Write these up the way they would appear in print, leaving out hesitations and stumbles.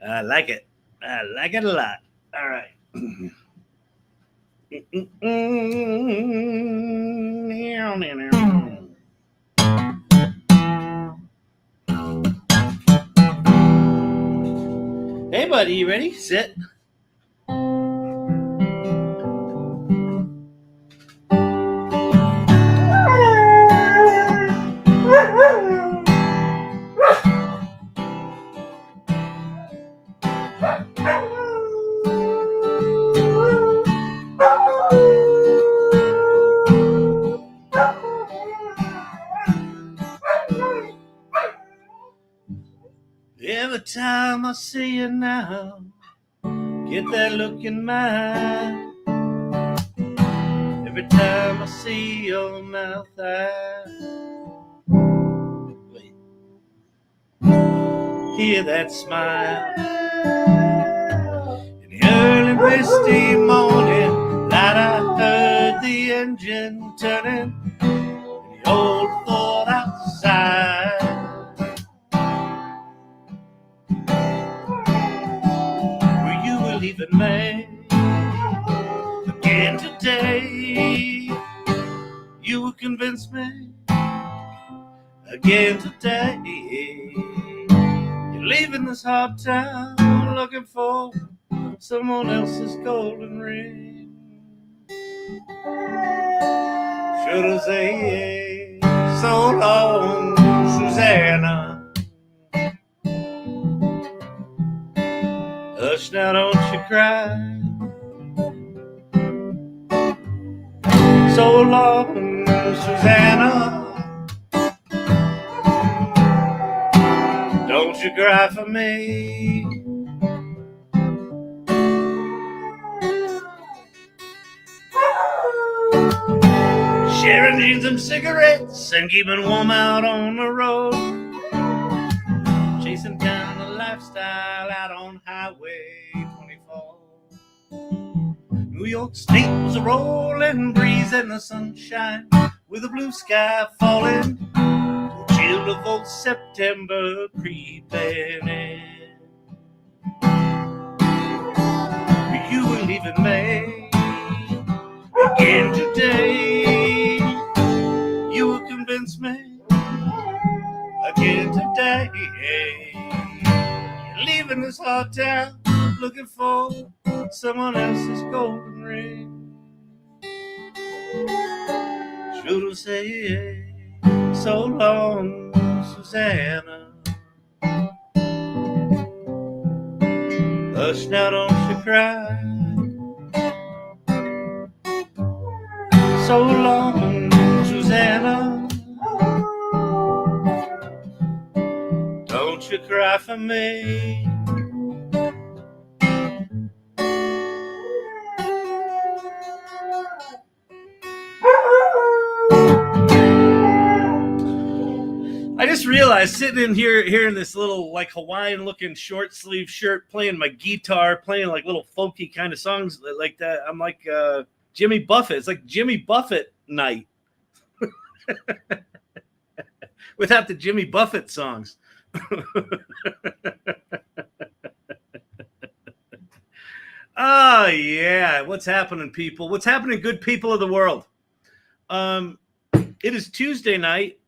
I like it. I like it a lot. All right. Hey, buddy, you ready? Sit. Every time I see you now, get that look in my eye. Every time I see your mouth, I hear that smile. In the early misty morning light, I heard the engine turning in the old Ford outside. Where you were leaving me again today. You will convince me again today. You're leaving this hard town looking for someone else's golden ring. Should I say so long, Susanna? Hush now, don't you cry. So long, Susanna. Don't you cry for me. Sharing some cigarettes and keeping warm out on the road. Chasing down the lifestyle out on Highway 24. New York State was a rolling breeze in the sunshine, with a blue sky falling, the chill of old September creeping in. You were leaving me again today. You will convince me again today. You're leaving this hard town looking for someone else's golden ring. Should I say so long, Susanna? Hush now, don't you cry. So long, Susanna. Don't you cry for me. I just realized sitting in here in this little like Hawaiian looking short sleeve shirt, playing my guitar, playing like little folky kind of songs like that. I'm like Jimmy Buffett. It's like Jimmy Buffett night without the Jimmy Buffett songs. Oh yeah, what's happening, people? What's happening, good people of the world? It is Tuesday night.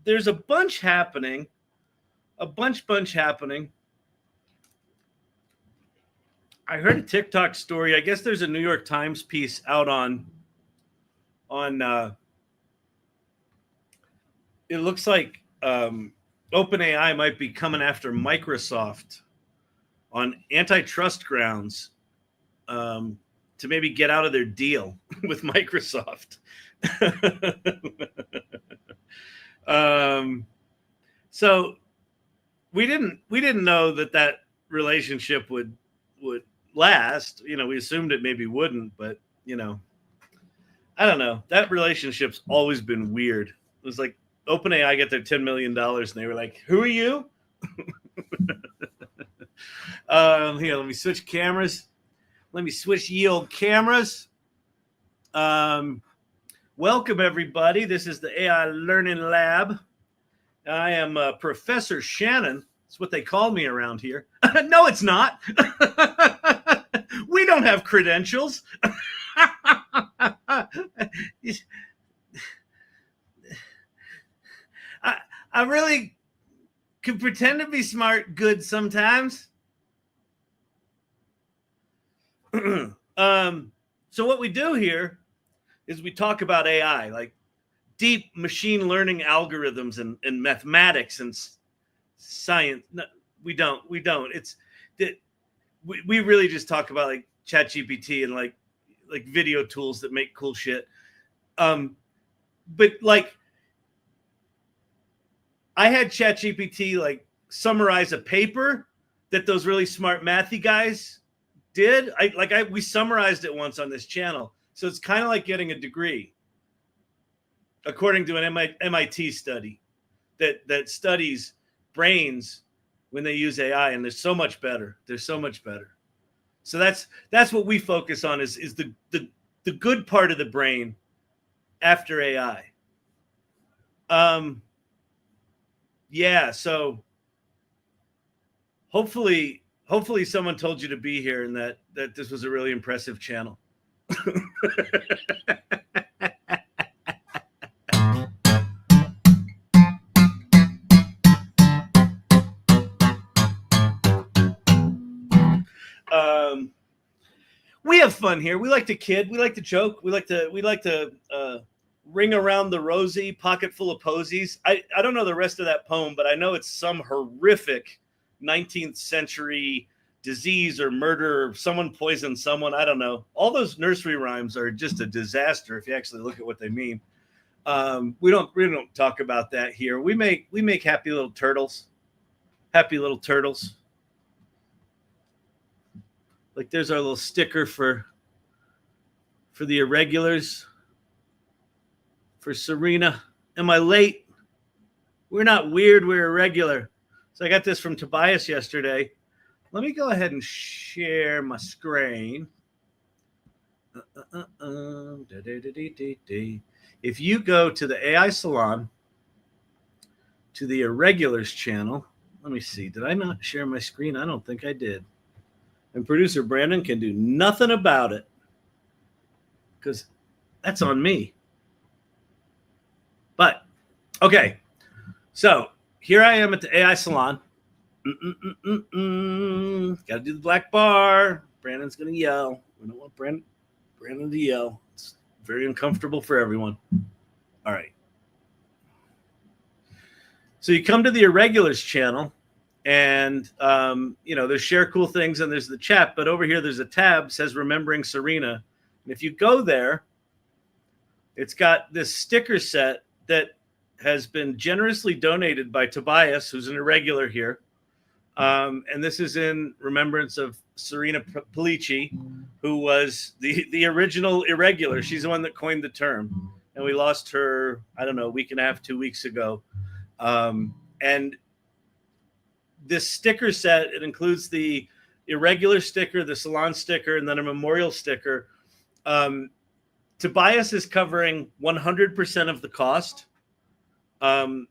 There's a bunch happening, a bunch happening. I heard a TikTok story. I guess there's a New York Times piece out on it looks like OpenAI might be coming after Microsoft on antitrust grounds to maybe get out of their deal with Microsoft. So we didn't know that relationship would last. You know, we assumed it maybe wouldn't, but you know, I don't know. That relationship's always been weird. It was like OpenAI got their $10 million and they were like, "Who are you?" Here, let me switch cameras. Let me switch ye old cameras. Welcome everybody. This is the AI Learning Lab. I am Professor Shannon. That's what they call me around here. No, it's not. We don't have credentials. I really can pretend to be smart good sometimes. So what we do here is we talk about AI, like deep machine learning algorithms and mathematics and science. No, we don't. It's that we really just talk about like Chat GPT and like video tools that make cool shit. But like I had Chat GPT like summarize a paper that those really smart mathy guys did. We summarized it once on this channel. So it's kind of like getting a degree, according to an MIT study that studies brains when they use AI, and they're so much better. They're so much better. So that's what we focus on is the good part of the brain after AI. Yeah, so hopefully someone told you to be here and that this was a really impressive channel. We have fun here. We like to kid. We like to joke. We like to ring around the rosy, pocket full of posies. I don't know the rest of that poem, but I know it's some horrific 19th century disease or murder, or someone poisoned someone. I don't know. All those nursery rhymes are just a disaster if you actually look at what they mean. We don't talk about that here. We make happy little turtles. Happy little turtles. Like there's our little sticker for the irregulars. For Serena. Am I late? We're not weird, we're irregular. So I got this from Tobias yesterday. Let me go ahead and share my screen. If you go to the AI Salon, to the Irregulars channel, let me see. Did I not share my screen? I don't think I did. And producer Brandon can do nothing about it because that's on me. But, okay. So here I am at the AI Salon. Got to do the black bar. Brandon's going to yell. We don't want Brandon to yell. It's very uncomfortable for everyone. All right. So you come to the Irregulars channel, and, there's share cool things, and there's the chat. But over here, there's a tab that says Remembering Serena. And if you go there, it's got this sticker set that has been generously donated by Tobias, who's an irregular here. And this is in remembrance of Serena Pellicci, who was the original irregular. She's the one that coined the term. And we lost her, I don't know, a week and a half, 2 weeks ago. And this sticker set, it includes the irregular sticker, the salon sticker, and then a memorial sticker. Tobias is covering 100% of the cost. So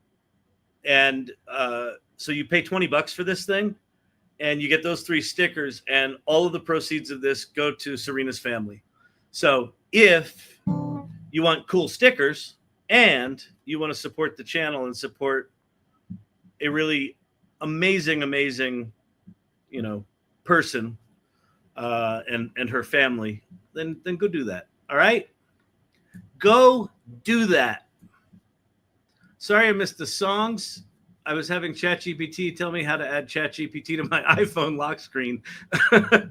you pay $20 for this thing, and you get those 3 stickers, and all of the proceeds of this go to Serena's family. So if you want cool stickers and you want to support the channel and support a really amazing, person and her family, then go do that. All right? Go do that. Sorry I missed the songs. I was having ChatGPT tell me how to add ChatGPT to my iPhone lock screen.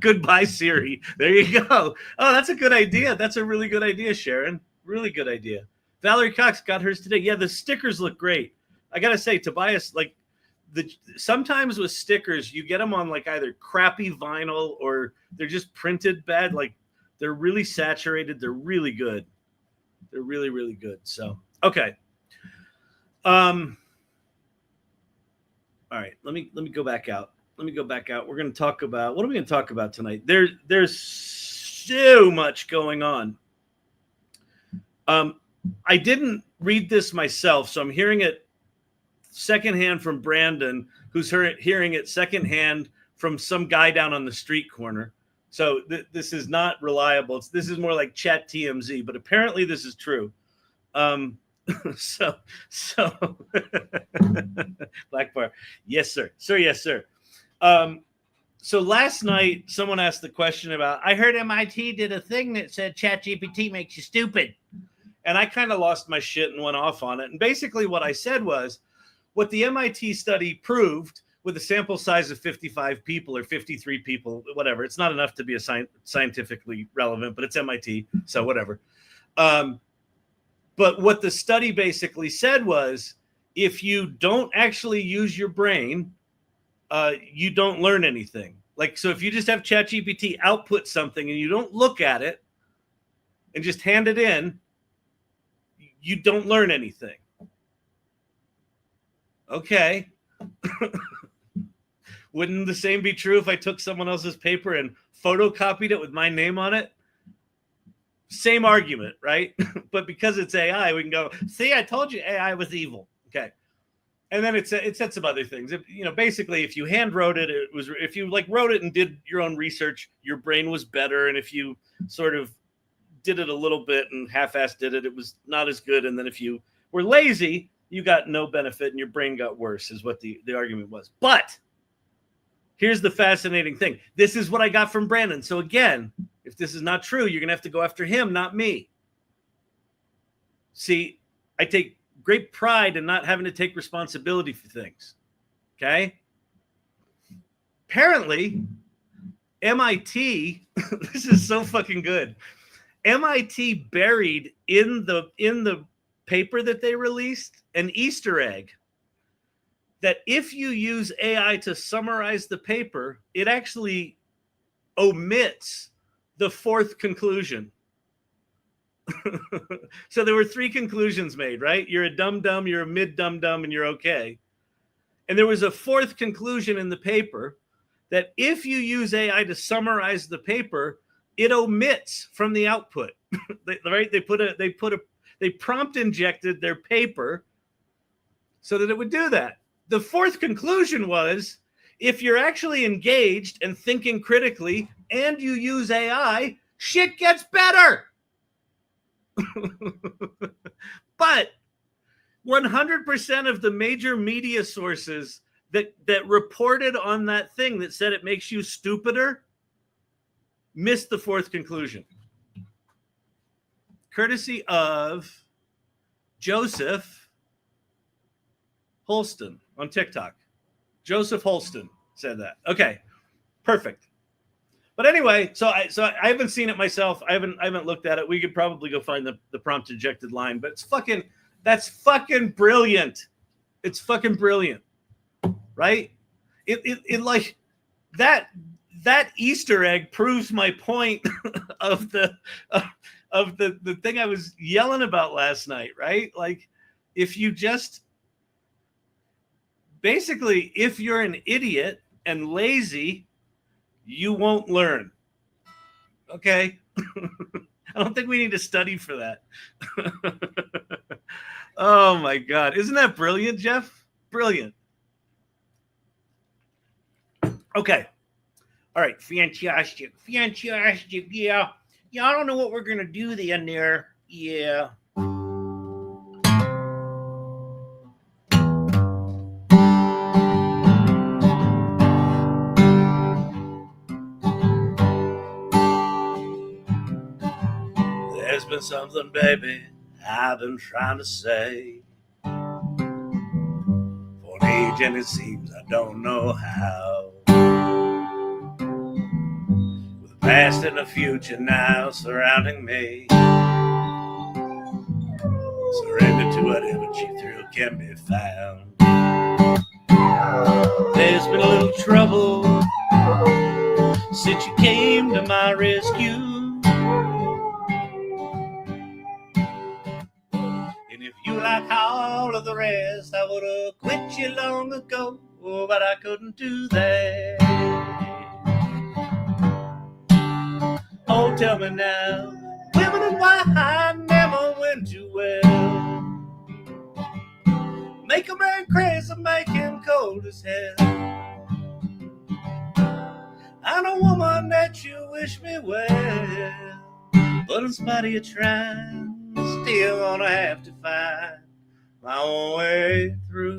Goodbye, Siri. There you go. Oh, that's a good idea. That's a really good idea, Sharon. Really good idea. Valerie Cox got hers today. Yeah, the stickers look great. I got to say, Tobias, like, sometimes with stickers, you get them on like either crappy vinyl or they're just printed bad. Like, they're really saturated. They're really good. They're really, really good. So, okay. All right, let me go back out. We're going to talk about, what are we going to talk about tonight? There's so much going on. I didn't read this myself, so I'm hearing it secondhand from Brandon, who's hearing it secondhand from some guy down on the street corner. So this is not reliable. This is more like Chat TMZ, but apparently this is true. So Black Bar, yes sir, yes sir. So last night someone asked the question about, I heard MIT did a thing that said Chat GPT makes you stupid, and I kind of lost my shit and went off on it. And basically what I said was, what the MIT study proved with a sample size of 55 people or 53 people, whatever, it's not enough to be a scientifically relevant, but it's MIT, so whatever. But what the study basically said was, if you don't actually use your brain, you don't learn anything. Like, so if you just have ChatGPT output something and you don't look at it and just hand it in, you don't learn anything. Okay. Wouldn't the same be true if I took someone else's paper and photocopied it with my name on it? Same argument, right? But because it's AI, we can go, see, I told you AI was evil. Okay. And then it said some other things. Basically, if you hand wrote it, if you like wrote it and did your own research, your brain was better. And if you sort of did it a little bit and half-assed did it, it was not as good. And then if you were lazy, you got no benefit and your brain got worse, is what the argument was. But here's the fascinating thing. This is what I got from Brandon. So again, if this is not true, you're going to have to go after him, not me. See, I take great pride in not having to take responsibility for things. Okay? Apparently, MIT, this is so fucking good. MIT buried in the paper that they released an Easter egg that if you use AI to summarize the paper, it actually omits the fourth conclusion. So there were 3 conclusions made, right? You're a dum-dum, you're a mid-dum-dum, and you're okay. And there was a 4th conclusion in the paper that if you use AI to summarize the paper, it omits from the output. Right? They prompt injected their paper so that it would do that. The 4th conclusion was, if you're actually engaged and thinking critically and you use AI, shit gets better. But 100% of the major media sources that reported on that thing that said it makes you stupider missed the 4th conclusion. Courtesy of Joseph Holston on TikTok. Joseph Holston said that. Okay, perfect. But anyway, so I haven't seen it myself. I haven't looked at it. We could probably go find the prompt injected line, but that's fucking brilliant. It's fucking brilliant, right? It like that Easter egg proves my point of the thing I was yelling about last night, right? Like, if you just basically, if you're an idiot and lazy, you won't learn. Okay? I don't think we need to study for that. Oh my God. Isn't that brilliant, Jeff? Brilliant. Okay. All right. Fantastic. Fantastic. Yeah. Yeah, I don't know what we're going to do then there. Yeah. There's been something, baby, I've been trying to say for an age, and it seems I don't know how. With the past and the future now surrounding me, surrender to whatever cheap thrill can be found. There's been a little trouble since you came to my rescue. If you like all of the rest, I would have quit you long ago, but I couldn't do that. Oh, tell me now, women and wine never went too well. Make a man crazy, make him cold as hell. I know, woman, that you wish me well, but in spite of your trying, still gonna have to find my own way through.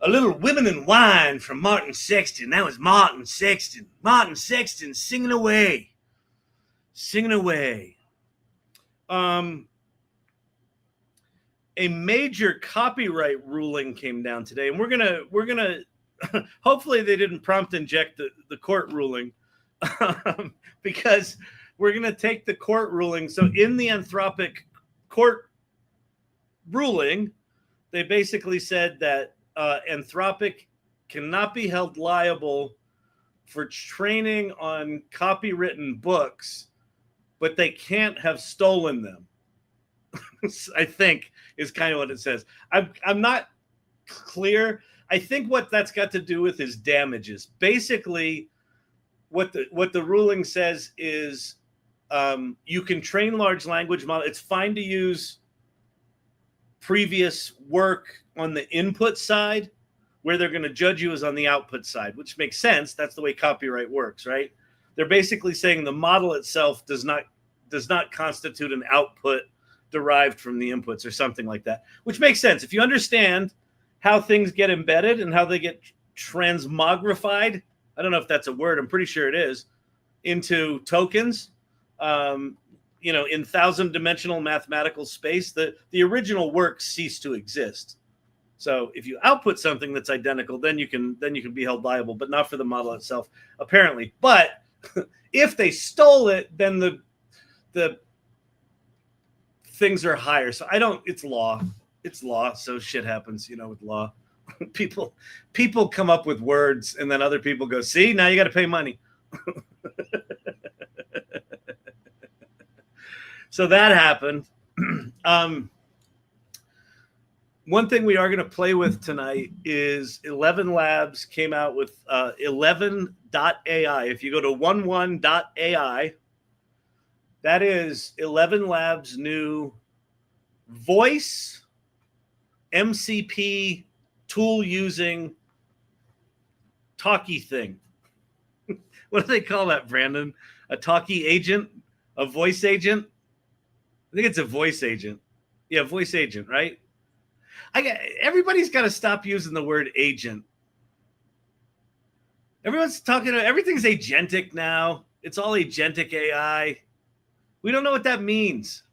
A little Women and Wine from Martin Sexton. That was Martin Sexton. Martin Sexton singing away. Singing away. A major copyright ruling came down today, and we're gonna hopefully they didn't prompt inject the court ruling, because we're gonna take the court ruling. So in the Anthropic court ruling, they basically said that Anthropic cannot be held liable for training on copywritten books, but they can't have stolen them. I think is kind of what it says. I'm not clear. I think what that's got to do with is damages. Basically, what the ruling says is you can train large language model. It's fine to use previous work on the input side, where they're going to judge you is on the output side, which makes sense. That's the way copyright works, right? They're basically saying the model itself does not constitute an output derived from the inputs or something like that, which makes sense. If you understand how things get embedded and how they get transmogrified, I don't know if that's a word, I'm pretty sure it is, into tokens, in 1,000-dimensional mathematical space, the original work ceased to exist. So if you output something that's identical, then you can be held liable, but not for the model itself, apparently. But if they stole it, then the things are higher. So it's law. It's law. So shit happens, with law. People come up with words, and then other people go, see, now you got to pay money. So that happened. One thing we are going to play with tonight is 11 Labs came out with 11.ai. If you go to 11.ai, that is 11 Labs' new voice MCP tool using talkie thing. What do they call that, Brandon? A talkie agent? A voice agent? I think it's a voice agent. Yeah, voice agent, right? Everybody's got to stop using the word agent. Everyone's everything's agentic now. It's all agentic AI. We don't know what that means.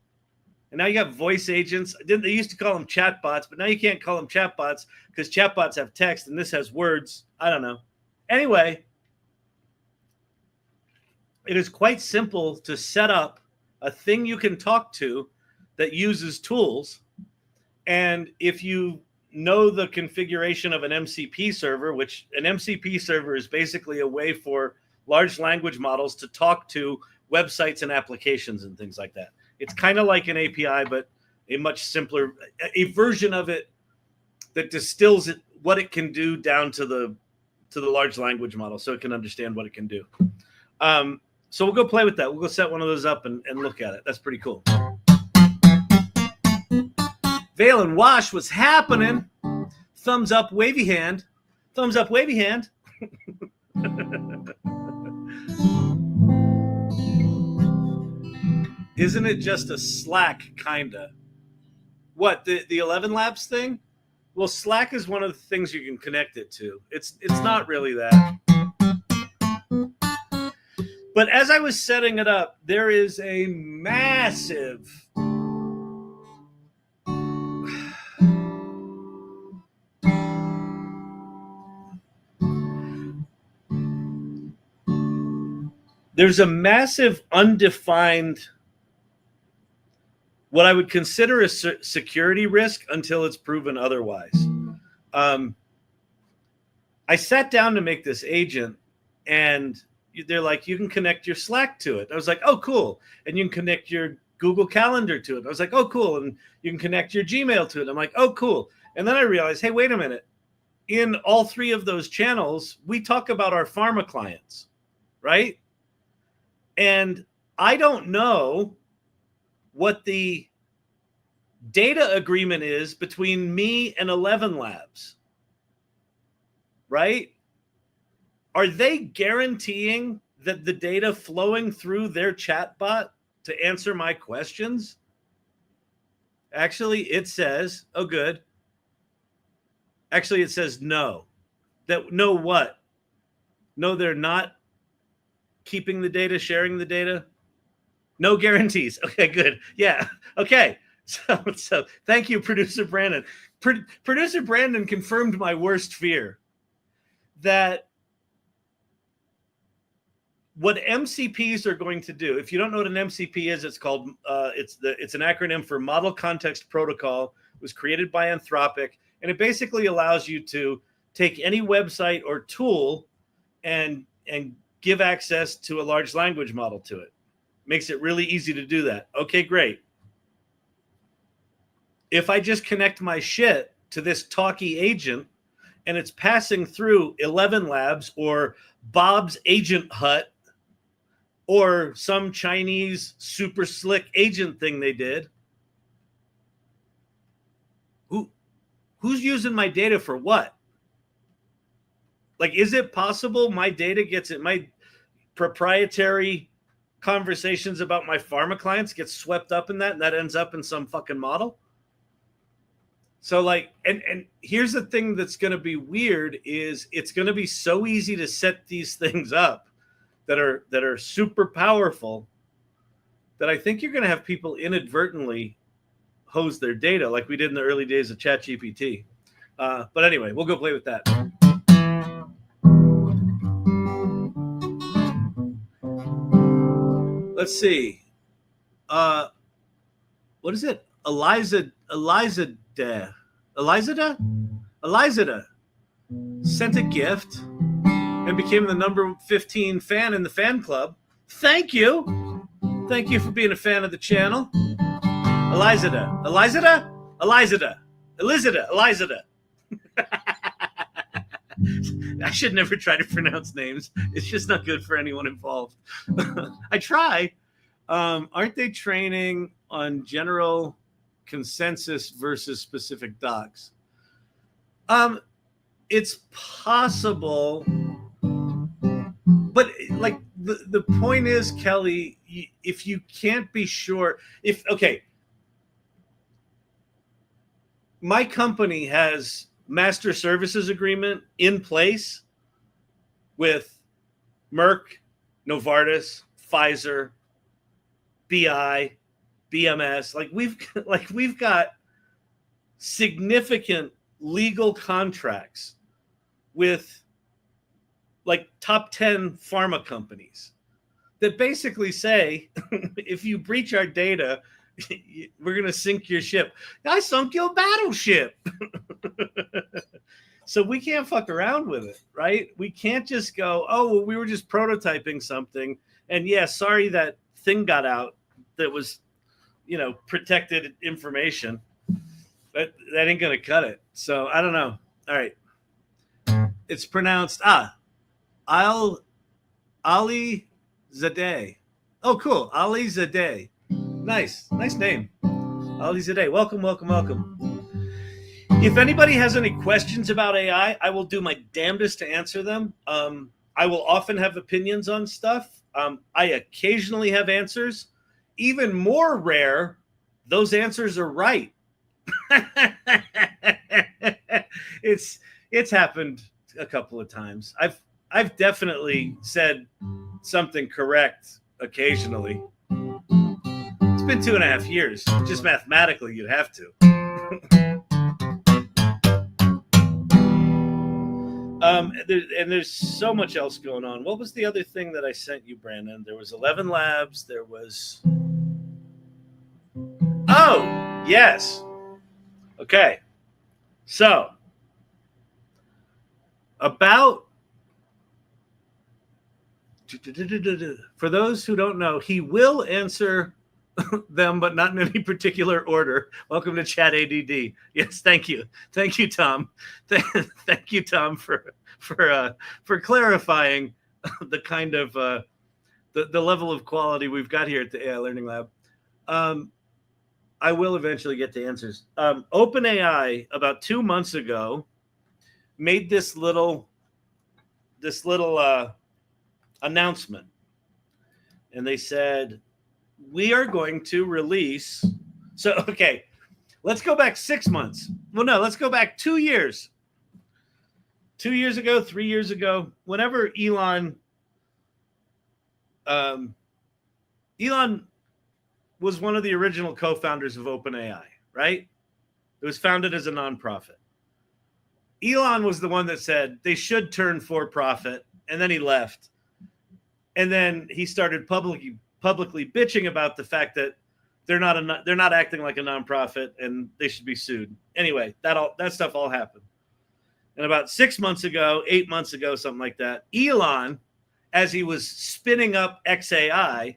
And now you got voice agents. They used to call them chatbots, but now you can't call them chatbots because chatbots have text and this has words. I don't know. Anyway, it is quite simple to set up a thing you can talk to that uses tools. And if you know the configuration of an MCP server, which an MCP server is basically a way for large language models to talk to websites and applications and things like that. It's kind of like an API, but a much simpler, a version of it that distills what it can do down to the large language model so it can understand what it can do. So we'll go play with that. We'll go set one of those up and look at it. That's pretty cool. Veil and Wash was happening. Thumbs up, wavy hand. Thumbs up, wavy hand. Isn't it just a Slack, kinda? What, the 11 Labs thing? Well, Slack is one of the things you can connect it to. It's not really that. But as I was setting it up, there is a massive undefined, what I would consider a security risk until it's proven otherwise. I sat down to make this agent, and they're like, you can connect your Slack to it. I was like, oh, cool. And you can connect your Google Calendar to it. I was like, oh, cool. And you can connect your Gmail to it. I'm like, oh, cool. And then I realized, hey, wait a minute. In all three of those channels, we talk about our pharma clients, right? And I don't know what the data agreement is between me and 11 Labs, right? Are they guaranteeing that the data flowing through their chatbot to answer my questions? Actually, it says, oh, good. Actually, it says no. That no what? No, they're not keeping the data, sharing the data. No guarantees. Okay, good. Yeah. Okay. So thank you, producer Brandon. Producer Brandon confirmed my worst fear, that what MCPs are going to do. If you don't know what an MCP is, it's called it's an acronym for Model Context Protocol. It was created by Anthropic, and it basically allows you to take any website or tool and give access to a large language model to it. Makes it really easy to do that. Okay, great. If I just connect my shit to this talkie agent and it's passing through 11 Labs or Bob's Agent Hut or some Chinese super slick agent thing they did, who's using my data for what? Like, is it possible my data gets it, my proprietary conversations about my pharma clients get swept up in that, and that ends up in some fucking model? So like, and here's the thing that's going to be weird is it's going to be so easy to set these things up that are super powerful that I think you're going to have people inadvertently hose their data like we did in the early days of Chat GPT. But anyway, we'll go play with that. Let's see. What is it? Eliza sent a gift and became the number 15 fan in the fan club. Thank you. Thank you for being a fan of the channel. Elizada. I should never try to pronounce names. It's just not good for anyone involved. I try. Aren't they training on general consensus versus specific docs? It's possible, but like the point is, Kelly, if you can't be sure, my company has master services agreement in place with Merck, Novartis, Pfizer, BI, BMS. We've got significant legal contracts with like top 10 pharma companies that basically say, if you breach our data, we're going to sink your ship. I sunk your battleship. So we can't fuck around with it, right? We can't just go, oh, well, we were just prototyping something. And yeah, sorry that thing got out that was, protected information. But that ain't going to cut it. So I don't know. All right. It's pronounced Ali Zadeh. Oh, cool. Ali Zadeh. Nice name. Ali Zadeh. Welcome. If anybody has any questions about AI, I will do my damnedest to answer them. I will often have opinions on stuff. I occasionally have answers. Even more rare, those answers are right. It's happened a couple of times. I've definitely said something correct occasionally. It's been 2.5 years. Just mathematically, you'd have to. There's so much else going on. What was the other thing that I sent you, Brandon? There was 11 Labs. There was... Oh, yes. Okay. So, for those who don't know, he will answer them, but not in any particular order. Welcome to Chat ADD. Yes, thank you, Tom. Thank you, Tom, for clarifying the kind of the the level of quality we've got here at the AI Learning Lab. I will eventually get to answers. OpenAI about 2 months ago made this little announcement, and they said, we are going to release. So, okay, let's go back 6 months. Well, no, let's go back 2 years. 2 years ago, 3 years ago, whenever Elon was one of the original co-founders of OpenAI, right? It was founded as a nonprofit. Elon was the one that said they should turn for profit, and then he left. And then he started publicly bitching about the fact that they're not acting like a nonprofit and they should be sued. Anyway, that stuff all happened. And about 6 months ago, 8 months ago, something like that, Elon, as he was spinning up XAI,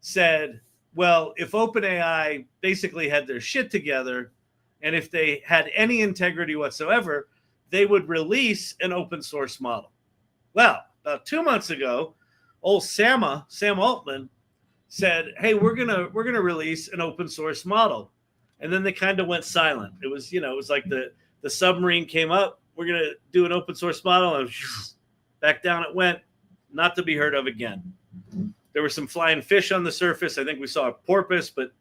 said, well, if OpenAI basically had their shit together and if they had any integrity whatsoever, they would release an open source model. Well, about 2 months ago, old Sam Altman said, hey, we're gonna release an open source model. And then they kind of went silent. It was, it was like the submarine came up, we're gonna do an open source model, and back down it went, not to be heard of again. There were some flying fish on the surface. I think we saw a porpoise, but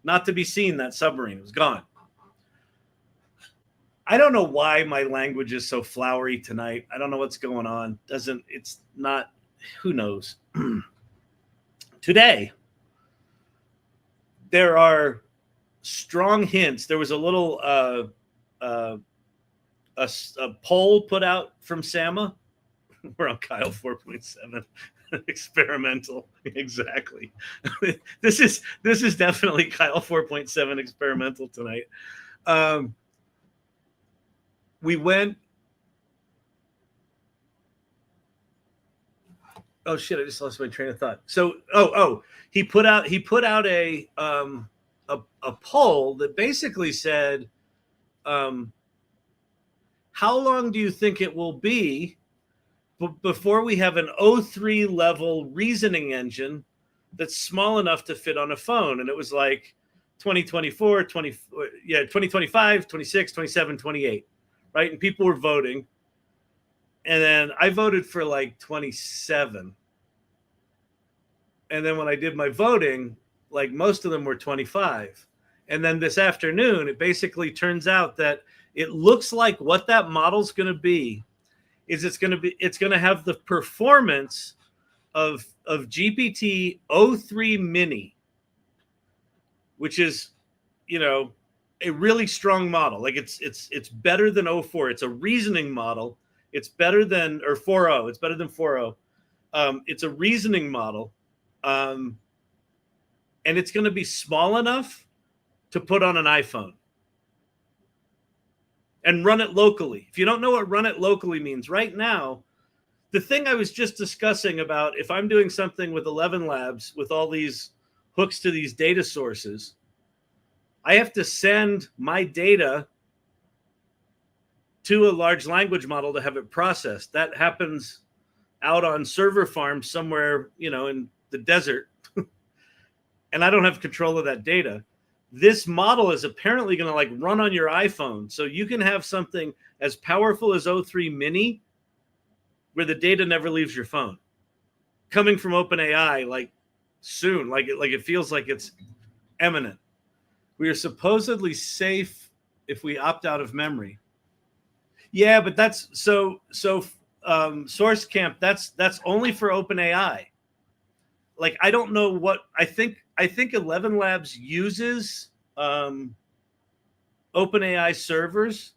not to be seen, that submarine. It was gone. I don't know why my language is so flowery tonight. I don't know what's going on. It's not, who knows? Today, there are strong hints. There was a little a poll put out from SAMA. We're on Kyle 4.7. Experimental, exactly. This is definitely Kyle 4.7 experimental tonight. We went. Oh shit! I just lost my train of thought. So, he put out a poll that basically said, how long do you think it will be before we have an O3 level reasoning engine that's small enough to fit on a phone? And it was like 2024, 2025, 26, 27, 28, right? And people were voting. And then I voted for like 27. And then when I did my voting, like most of them were 25. And then this afternoon, it basically turns out that it looks like what that model's going to be is it's going to have the performance of GPT O3 Mini, which is, a really strong model. Like it's better than O4. It's a reasoning model. It's better than, or 4.0. It's better than 4.0. It's a reasoning model. And it's going to be small enough to put on an iPhone and run it locally. If you don't know what run it locally means, right now, the thing I was just discussing about if I'm doing something with 11 labs with all these hooks to these data sources, I have to send my data to a large language model to have it processed. That happens out on server farms somewhere, in the desert. And I don't have control of that data. This model is apparently going to run on your iPhone. So you can have something as powerful as O3 Mini where the data never leaves your phone. Coming from OpenAI, soon, it feels like it's imminent. We are supposedly safe if we opt out of memory. Yeah, but that's so Source Camp, that's only for OpenAI. I don't know what I think 11 Labs uses OpenAI servers,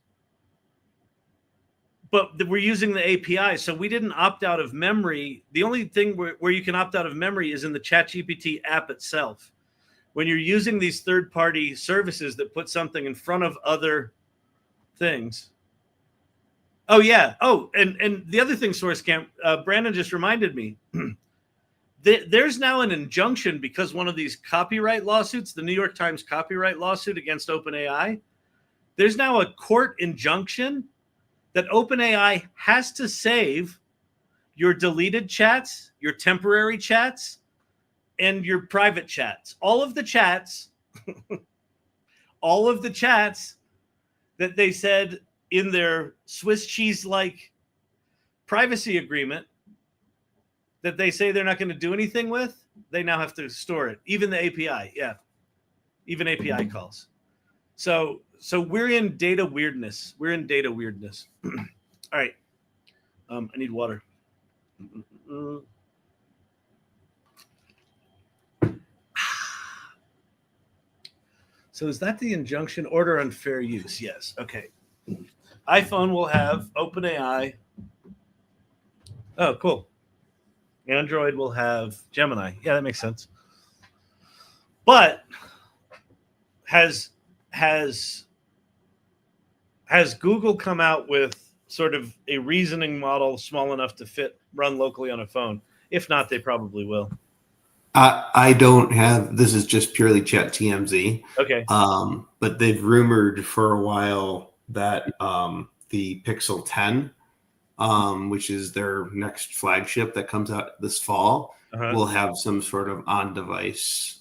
but we're using the API, so we didn't opt out of memory. The only thing where you can opt out of memory is in the Chat GPT app itself. When you're using these third-party services that put something in front of other things. Oh, yeah. Oh, and the other thing, Source Camp, Brandon just reminded me. There's now an injunction because one of these copyright lawsuits, the New York Times copyright lawsuit against OpenAI, there's now a court injunction that OpenAI has to save your deleted chats, your temporary chats, and your private chats. All of the chats that they said in their Swiss cheese-like privacy agreement that they say they're not going to do anything with, they now have to store it. Even the API, even API calls. So we're in data weirdness. All right. I need water. So is that the injunction? Order on fair use? Yes. Okay. iPhone will have OpenAI. Oh, cool. Android will have Gemini. Yeah, that makes sense. But has Google come out with sort of a reasoning model small enough to run locally on a phone? If not, they probably will. I don't have, this is just purely Chat TMZ. Okay. But they've rumored for a while that the Pixel 10, which is their next flagship that comes out this fall, will have some sort of on-device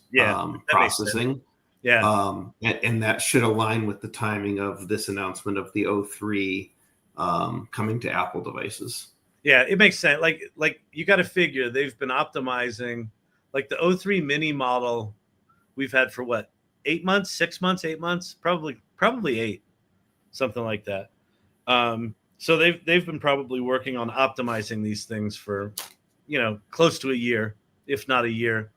processing. Yeah. And that should align with the timing of this announcement of the O3 coming to Apple devices. Yeah, it makes sense. Like you got to figure they've been optimizing, like the O3 mini model we've had for what, 8 months, 6 months, 8 months, probably 8, something like that. So they've been probably working on optimizing these things for, close to a year, if not a year.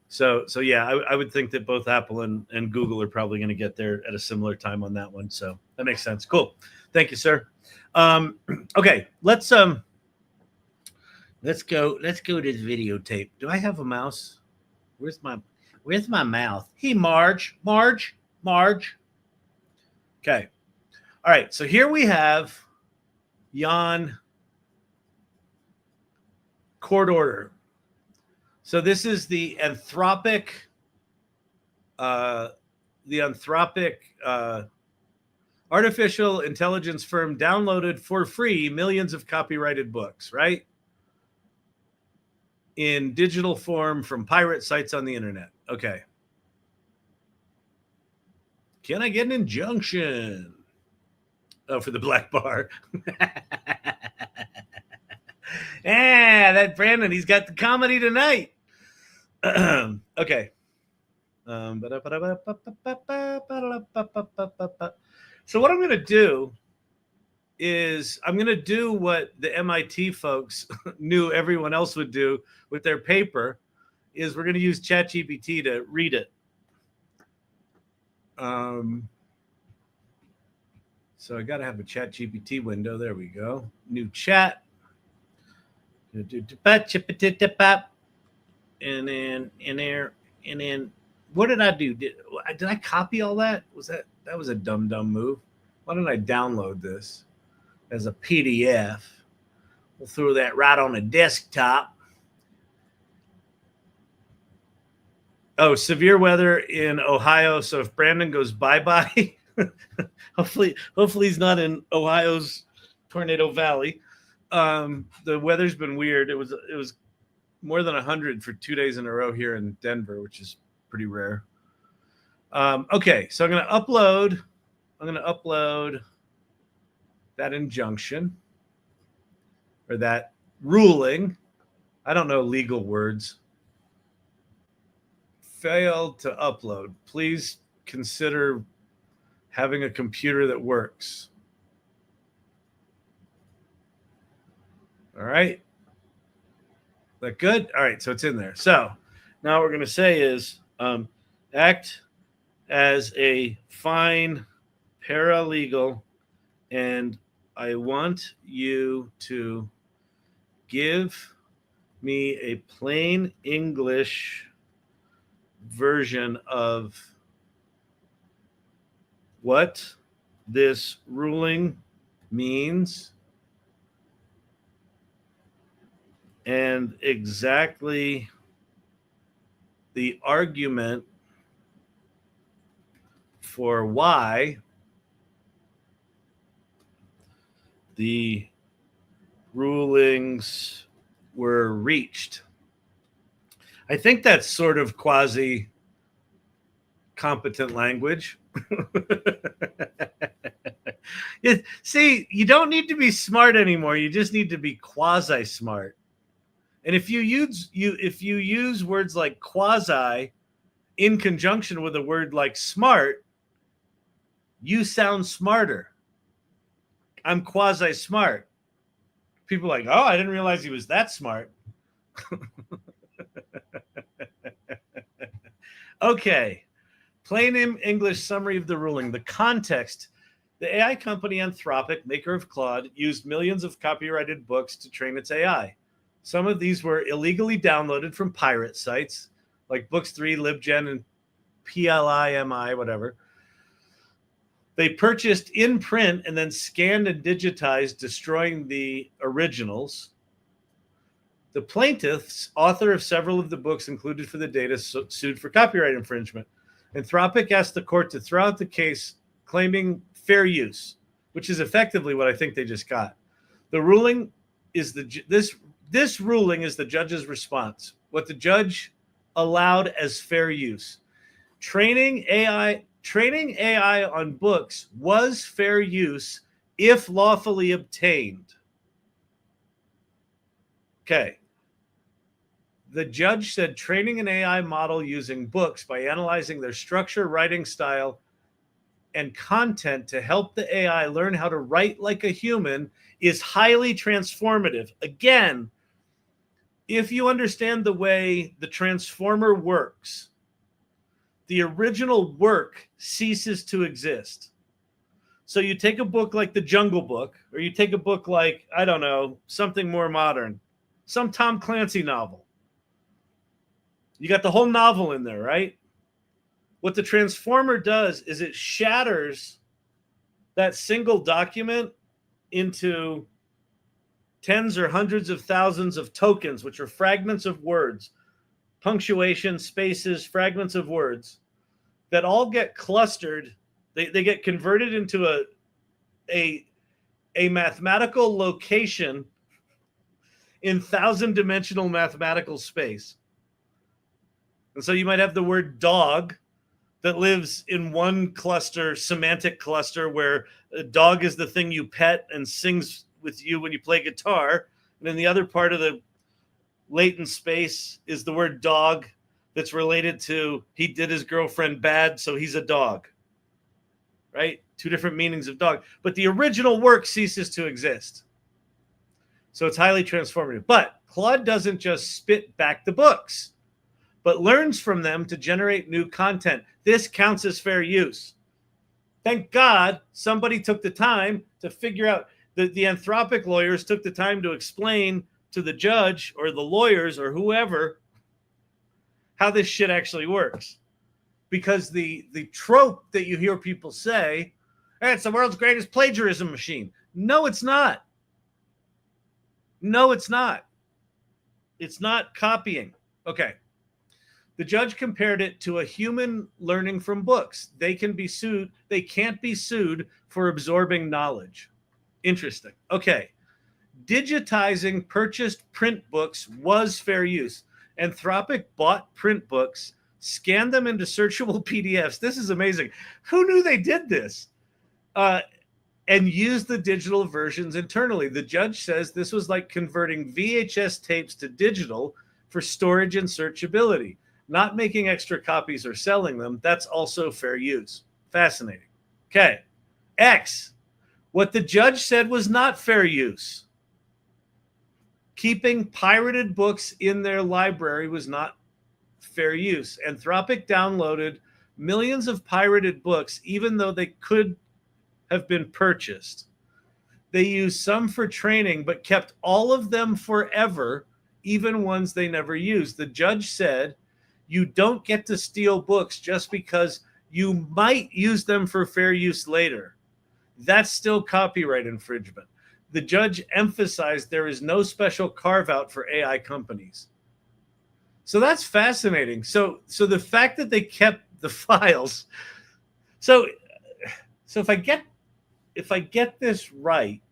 So yeah, I would think that both Apple and Google are probably going to get there at a similar time on that one. So that makes sense. Cool. Thank you, sir. Okay, let's go to this videotape. Do I have a mouse? Where's my mouth? Hey, Marge. Okay. All right. So here we have Jan court order. So this is the Anthropic artificial intelligence firm downloaded for free millions of copyrighted books, right? In digital form from pirate sites on the internet. Okay. Can I get an injunction? Oh, for the black bar. That Brandon, he's got the comedy tonight. Okay. So what I'm going to do is I'm going to do what the MIT folks knew everyone else would do with their paper, is we're going to use Chat GPT to read it. So I got to have a Chat GPT window. There we go. New chat. And then what did I do? Did I copy all that? That was a dumb move? Why don't I download this as a PDF? We'll throw that right on the desktop. Oh, severe weather in Ohio. So if Brandon goes bye-bye, hopefully he's not in Ohio's Tornado Valley. The weather's been weird. It was more than 100 for 2 days in a row here in Denver, which is pretty rare. Okay, so I'm going to upload that injunction or that ruling. I don't know legal words. Failed to upload. Please consider having a computer that works. All right. That good? All right, so it's in there. So now what we're going to say is act as a fine paralegal, and I want you to give me a plain English version of what this ruling means and exactly the argument for why the ruling's were reached. I think that's sort of quasi competent language. See, you don't need to be smart anymore. You just need to be quasi smart. And if you use words like quasi in conjunction with a word like smart, you sound smarter. I'm quasi smart. People are like, oh, I didn't realize he was that smart. Okay. Plain English summary of the ruling. The context. The AI company Anthropic, maker of Claude, used millions of copyrighted books to train its AI. Some of these were illegally downloaded from pirate sites like Books3, LibGen, and PLIMI, whatever. They purchased in print and then scanned and digitized, destroying the originals. The plaintiffs, author of several of the books included for the data, sued for copyright infringement. Anthropic asked the court to throw out the case, claiming fair use, which is effectively what I think they just got. The ruling is this ruling is the judge's response. What the judge allowed as fair use. Training AI on books was fair use if lawfully obtained. Okay. The judge said training an AI model using books by analyzing their structure, writing style, and content to help the AI learn how to write like a human is highly transformative. Again, if you understand the way the transformer works, the original work ceases to exist. So you take a book like The Jungle Book, or you take a book like, I don't know, something more modern, some Tom Clancy novel. You got the whole novel in there, right? What the transformer does is it shatters that single document into tens or hundreds of thousands of tokens, which are fragments of words, punctuation, spaces, fragments of words that all get clustered. They get converted into a mathematical location in 1,000-dimensional mathematical space. And so you might have the word dog that lives in one cluster, semantic cluster, where a dog is the thing you pet and sings with you when you play guitar. And then the other part of the latent space is the word dog that's related to he did his girlfriend bad, so he's a dog. Right? Two different meanings of dog. But the original work ceases to exist. So it's highly transformative. But Claude doesn't just spit back the books, but learns from them to generate new content. This counts as fair use. Thank God somebody took the time to figure out, the Anthropic lawyers took the time to explain to the judge or the lawyers or whoever how this shit actually works. Because the trope that you hear people say, hey, it's the world's greatest plagiarism machine. No, it's not. No, it's not. It's not copying. Okay. The judge compared it to a human learning from books. They can be sued. They can't be sued for absorbing knowledge. Interesting. Okay. Digitizing purchased print books was fair use. Anthropic bought print books, scanned them into searchable PDFs. This is amazing. Who knew they did this? And used the digital versions internally. The judge says this was like converting VHS tapes to digital for storage and searchability. Not making extra copies or selling them, that's also fair use. Fascinating. Okay. X. What the judge said was not fair use. Keeping pirated books in their library was not fair use. Anthropic downloaded millions of pirated books, even though they could have been purchased. They used some for training, but kept all of them forever, even ones they never used. The judge said, you don't get to steal books just because you might use them for fair use later. That's still copyright infringement. The judge emphasized there is no special carve-out for AI companies. So that's fascinating. So the fact that they kept the files. So if I get this right,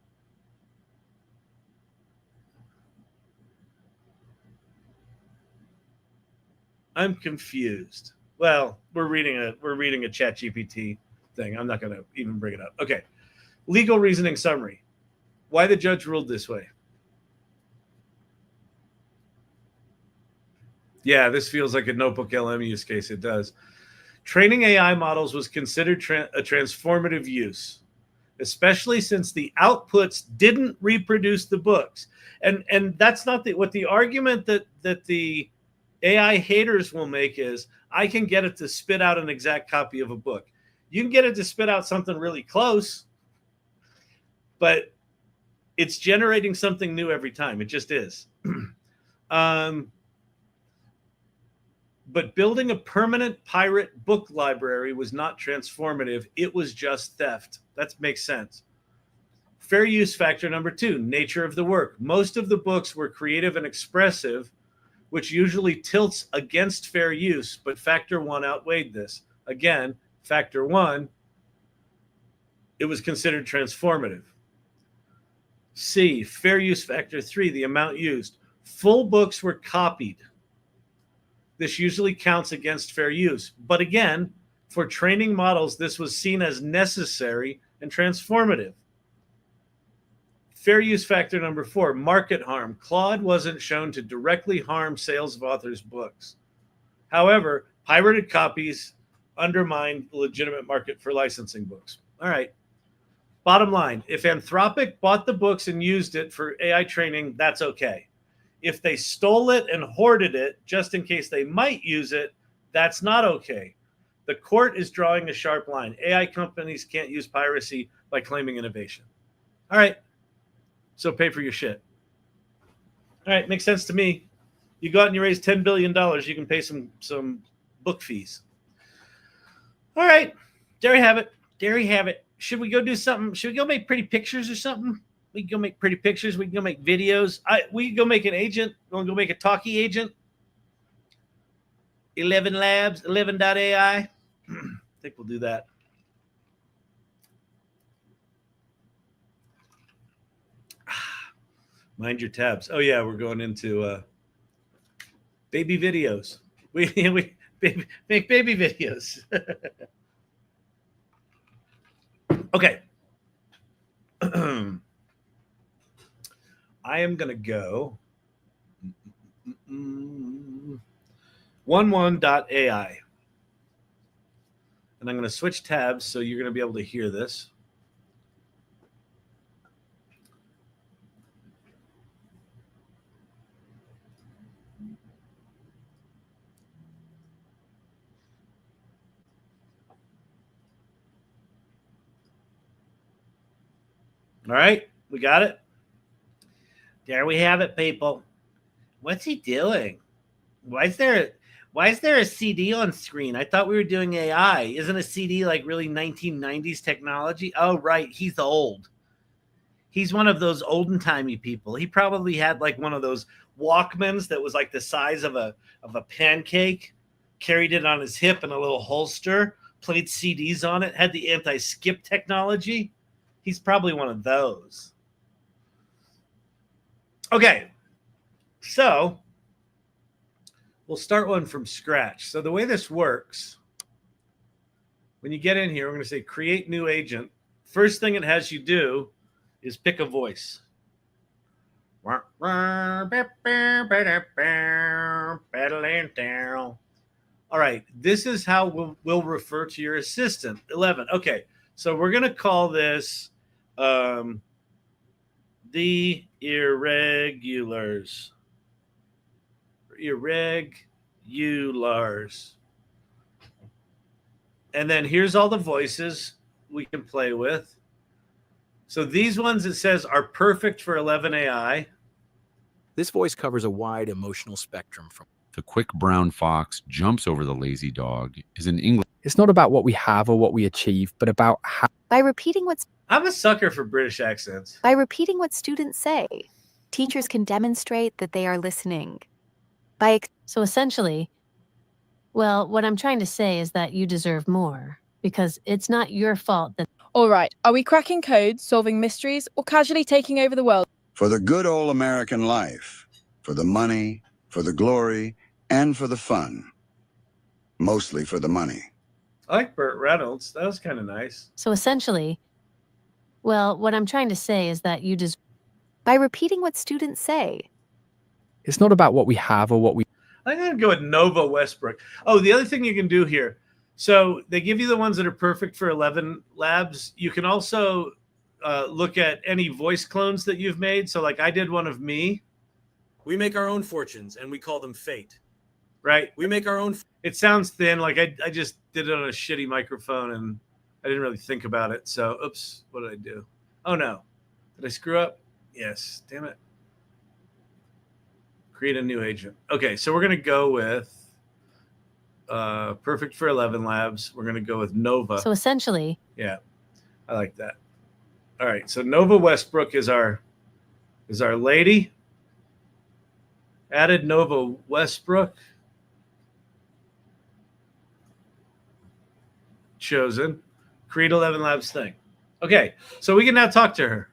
I'm confused. Well, we're reading a Chat GPT thing. I'm not going to even bring it up. Okay. Legal reasoning summary. Why the judge ruled this way. Yeah, this feels like a Notebook LM use case. It does. Training AI models was considered a transformative use, especially since the outputs didn't reproduce the books. And that's not what the argument that the AI haters will make is, I can get it to spit out an exact copy of a book. You can get it to spit out something really close, but it's generating something new every time. It just is. But building a permanent pirate book library was not transformative. It was just theft. That makes sense. Fair use factor number 2, nature of the work. Most of the books were creative and expressive, which usually tilts against fair use, but factor 1 outweighed this. Again, factor 1, it was considered transformative. C, fair use factor 3, the amount used. Full books were copied. This usually counts against fair use. But again, for training models, this was seen as necessary and transformative. Fair use factor number 4, market harm. Claude wasn't shown to directly harm sales of authors' books. However, pirated copies undermine the legitimate market for licensing books. All right. Bottom line, if Anthropic bought the books and used it for AI training, that's okay. If they stole it and hoarded it just in case they might use it, that's not okay. The court is drawing a sharp line. AI companies can't use piracy by claiming innovation. All right. So pay for your shit. All right. Makes sense to me. You go out and you raise $10 billion, you can pay some book fees. All right. There you have it. There you have it. Should we go do something? Should we go make pretty pictures or something? We can go make pretty pictures. We can go make videos. We can go make an agent. We're going to go make a talkie agent. 11 Labs, 11.ai. I think we'll do that. Mind your tabs. Oh, yeah, we're going into baby videos. We make baby videos. Okay. I am going to go 11.ai. And I'm going to switch tabs so you're going to be able to hear this. All right, we got it. There we have it, people. What's he doing? Why is there a CD on screen? I thought we were doing AI. Isn't a CD like really 1990s technology? Oh, right. He's old. He's one of those olden-timey people. He probably had like one of those Walkmans that was like the size of a pancake, carried it on his hip in a little holster, played CDs on it, had the anti-skip technology. He's probably one of those. Okay, so we'll start one from scratch. So the way this works, when you get in here, we're going to say create new agent. First thing it has you do is pick a voice. All right, this is how we'll refer to your assistant. 11. Okay, so we're going to call this the Irregulars. Irregulars. And then here's all the voices we can play with. So these ones, it says, are perfect for 11.ai. This voice covers a wide emotional spectrum from the quick brown fox jumps over the lazy dog is an English. It's not about what we have or what we achieve, but about how. By repeating what's. I'm a sucker for British accents. By repeating what students say, teachers can demonstrate that they are listening. So essentially, well, what I'm trying to say is that you deserve more because it's not your fault that. All right, are we cracking codes, solving mysteries, or casually taking over the world? For the good old American life, for the money, for the glory, and for the fun. mostly for the money. I like Burt Reynolds. That was kind of nice. So essentially, well, what I'm trying to say is that you deserve. By repeating what students say. It's not about what we have or what we. I'm going to go with Nova Westbrook. Oh, the other thing you can do here. So they give you the ones that are perfect for 11 labs. You can also look at any voice clones that you've made. So like I did one of me. We make our own fortunes and we call them fate. Right. We make our own. It sounds thin. Like I just did it on a shitty microphone and I didn't really think about it. So, oops, what did I do? Oh no. Did I screw up? Yes. Damn it. Create a new agent. Okay. So we're going to go with perfect for 11 labs. We're going to go with Nova. So essentially. Yeah. I like that. All right. So Nova Westbrook is our lady. Added Nova Westbrook. Chosen. Create 11 labs thing. Okay. So we can now talk to her.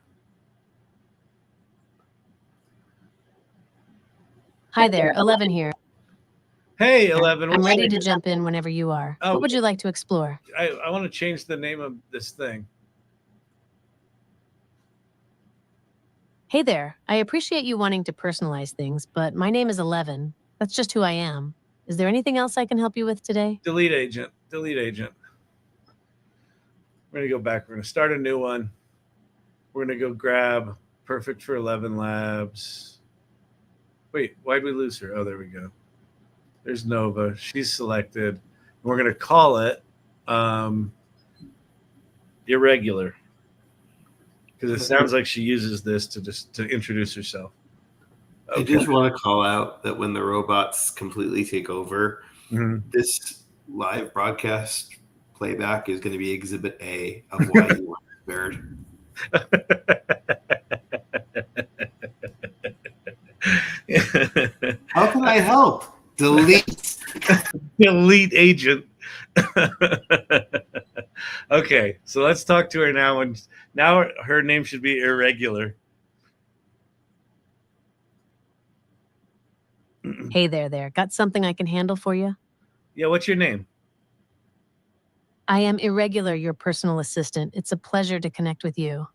Hi there, 11 here. Hey, 11. I'm ready to jump in whenever you are. Oh, what would you like to explore? I want to change the name of this thing. Hey there. I appreciate you wanting to personalize things, but my name is 11. That's just who I am. Is there anything else I can help you with today? Delete agent. Delete agent. We're going to go back. We're going to start a new one. We're going to go grab perfect for 11 labs. Wait, why'd we lose her? Oh, there we go. There's Nova. She's selected. We're going to call it Irregular because it sounds like she uses this to introduce herself. Okay. I just want to call out that when the robots completely take over, this live broadcast playback is going to be Exhibit A of why you want spared. How can I help? Delete. Delete agent. Okay, so let's talk to her now. And now her name should be Irregular. Hey there. Got something I can handle for you? Yeah, what's your name? I am Irregular, your personal assistant. It's a pleasure to connect with you.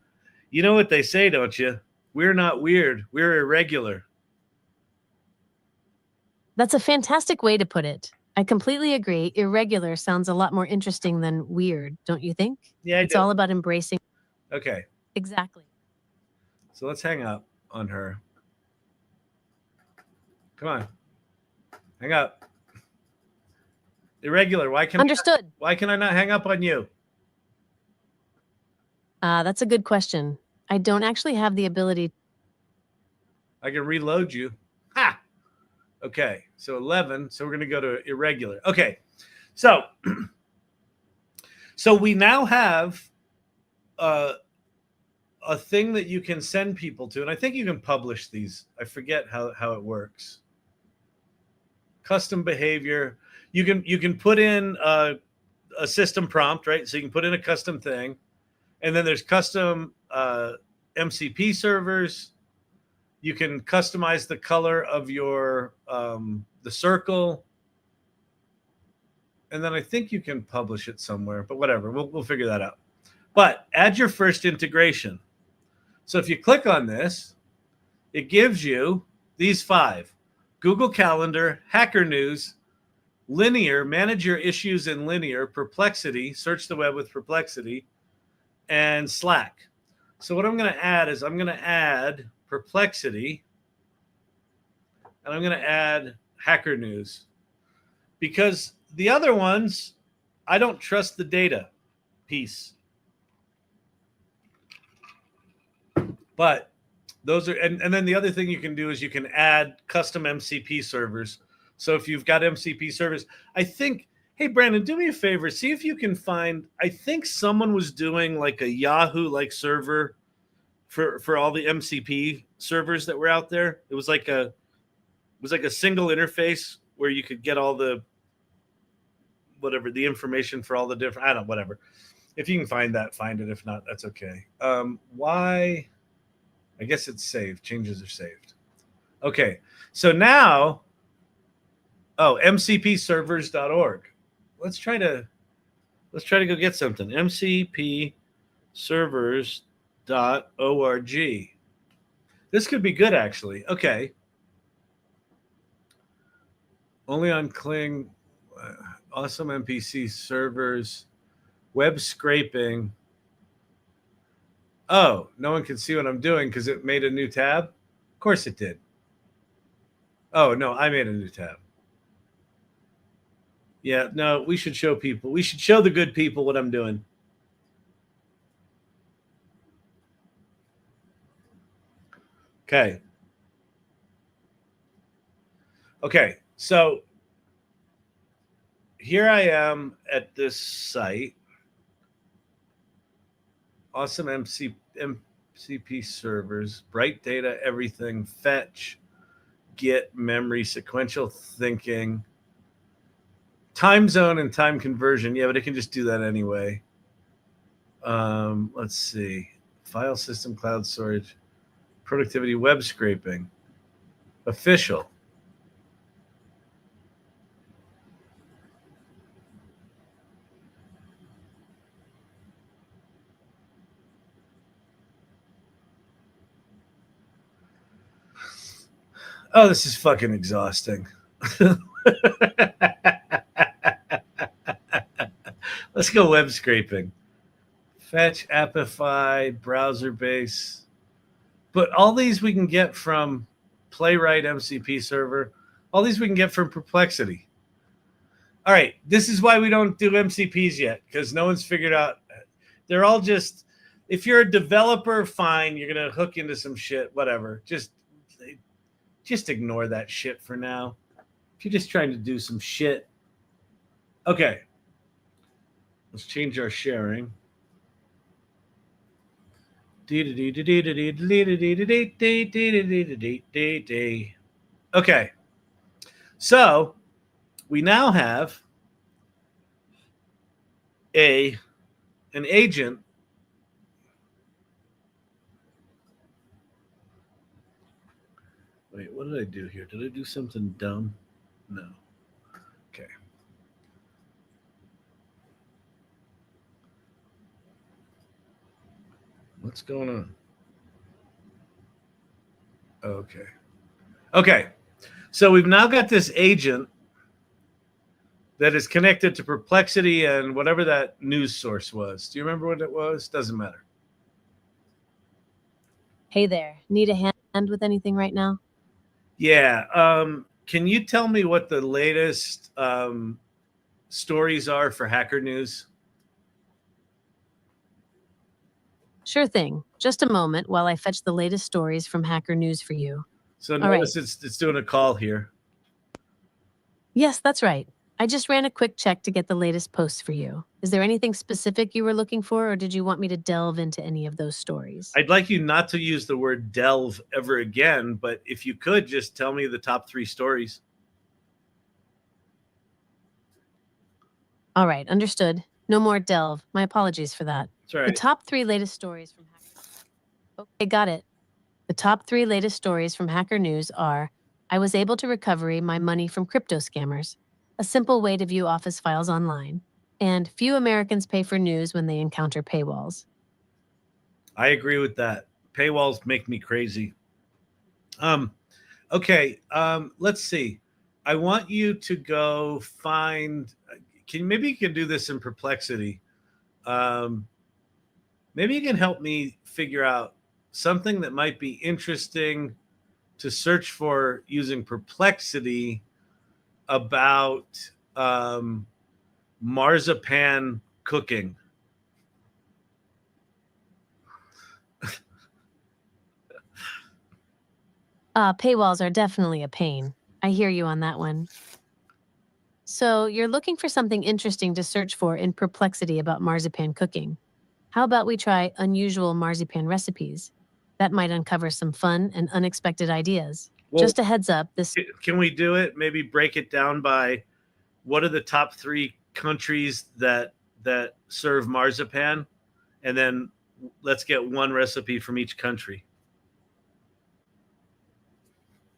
You know what they say, don't you? We're not weird. We're irregular. That's a fantastic way to put it. I completely agree. Irregular sounds a lot more interesting than weird, don't you think? Yeah, it's all about embracing. Okay. Exactly. So let's hang up on her. Come on. Hang up. Irregular. Why can why can I not hang up on you? That's a good question. I don't actually have the ability. I can reload you. Ha! Okay, so 11. So we're going to go to Irregular. Okay, so we now have a thing that you can send people to, and I think you can publish these. I forget how it works. Custom behavior. You can put in a system prompt, right? So you can put in a custom thing, and then there's custom MCP servers. You can customize the color of your the circle, and then I think you can publish it somewhere. But whatever, we'll figure that out. But add your first integration. So if you click on this, it gives you these 5: Google Calendar, Hacker News, Linear, manage your issues in Linear, Perplexity, search the web with Perplexity, and Slack. So what I'm going to add is I'm going to add Perplexity, and I'm going to add Hacker News, because the other ones, I don't trust the data piece. But those are, and then the other thing you can do is you can add custom MCP servers. So if you've got MCP servers, I think, hey, Brandon, do me a favor. See if you can find, I think someone was doing like a Yahoo-like server for all the MCP servers that were out there. It was like a single interface where you could get all the, whatever, the information for all the different, I don't know, whatever. If you can find that, find it. If not, that's okay. Why? I guess it's saved. Changes are saved. Okay. So now, mcpservers.org. let's try to go get something. Mcp Servers.org. This could be good, actually. Okay. Only on Kling. Awesome MPC servers. Web scraping. Oh, no one can see what I'm doing because it made a new tab? Of course it did. Oh, no, I made a new tab. Yeah, no, we should show people. We should show the good people what I'm doing. Okay. Okay, so here I am at this site. Awesome MCP servers, bright data, everything, fetch, get, memory, sequential thinking, time zone and time conversion. Yeah, but it can just do that anyway. Let's see. File system, cloud storage, productivity, web scraping, official. Oh, this is fucking exhausting. Let's go web scraping. Fetch, Appify, browser base. But all these we can get from Playwright MCP server. All these we can get from Perplexity. All right, this is why we don't do MCPs yet, because no one's figured out. They're all just, if you're a developer, fine, you're going to hook into some shit, whatever. Just ignore that shit for now. If you're just trying to do some shit. Okay. Let's change our sharing. Okay. So we now have an agent. Wait, what did I do here? Did I do something dumb? No. Okay. What's going on? Okay. Okay. So we've now got this agent that is connected to Perplexity and whatever that news source was. Do you remember what it was? Doesn't matter. Hey there. Need a hand with anything right now? Yeah. Can you tell me what the latest stories are for Hacker News? Sure thing. Just a moment while I fetch the latest stories from Hacker News for you. So notice it's doing a call here. Yes, that's right. I just ran a quick check to get the latest posts for you. Is there anything specific you were looking for, or did you want me to delve into any of those stories? I'd like you not to use the word delve ever again, but if you could, just tell me the top 3 stories. All right, understood. No more delve. My apologies for that. That's right. The top 3 latest stories from Hacker. Okay, got it. The top 3 latest stories from Hacker News are: I was able to recover my money from crypto scammers, a simple way to view office files online, and few Americans pay for news when they encounter paywalls. I agree with that. Paywalls make me crazy. Okay, let's see. I want you to go find, maybe you can do this in Perplexity. Maybe you can help me figure out something that might be interesting to search for using Perplexity about marzipan cooking. Paywalls are definitely a pain. I hear you on that one. So you're looking for something interesting to search for in Perplexity about marzipan cooking. How about we try unusual marzipan recipes? That might uncover some fun and unexpected ideas. Well, just a heads up, this... Can we do it? Maybe break it down by what are the top 3 countries that serve marzipan? And then let's get one recipe from each country.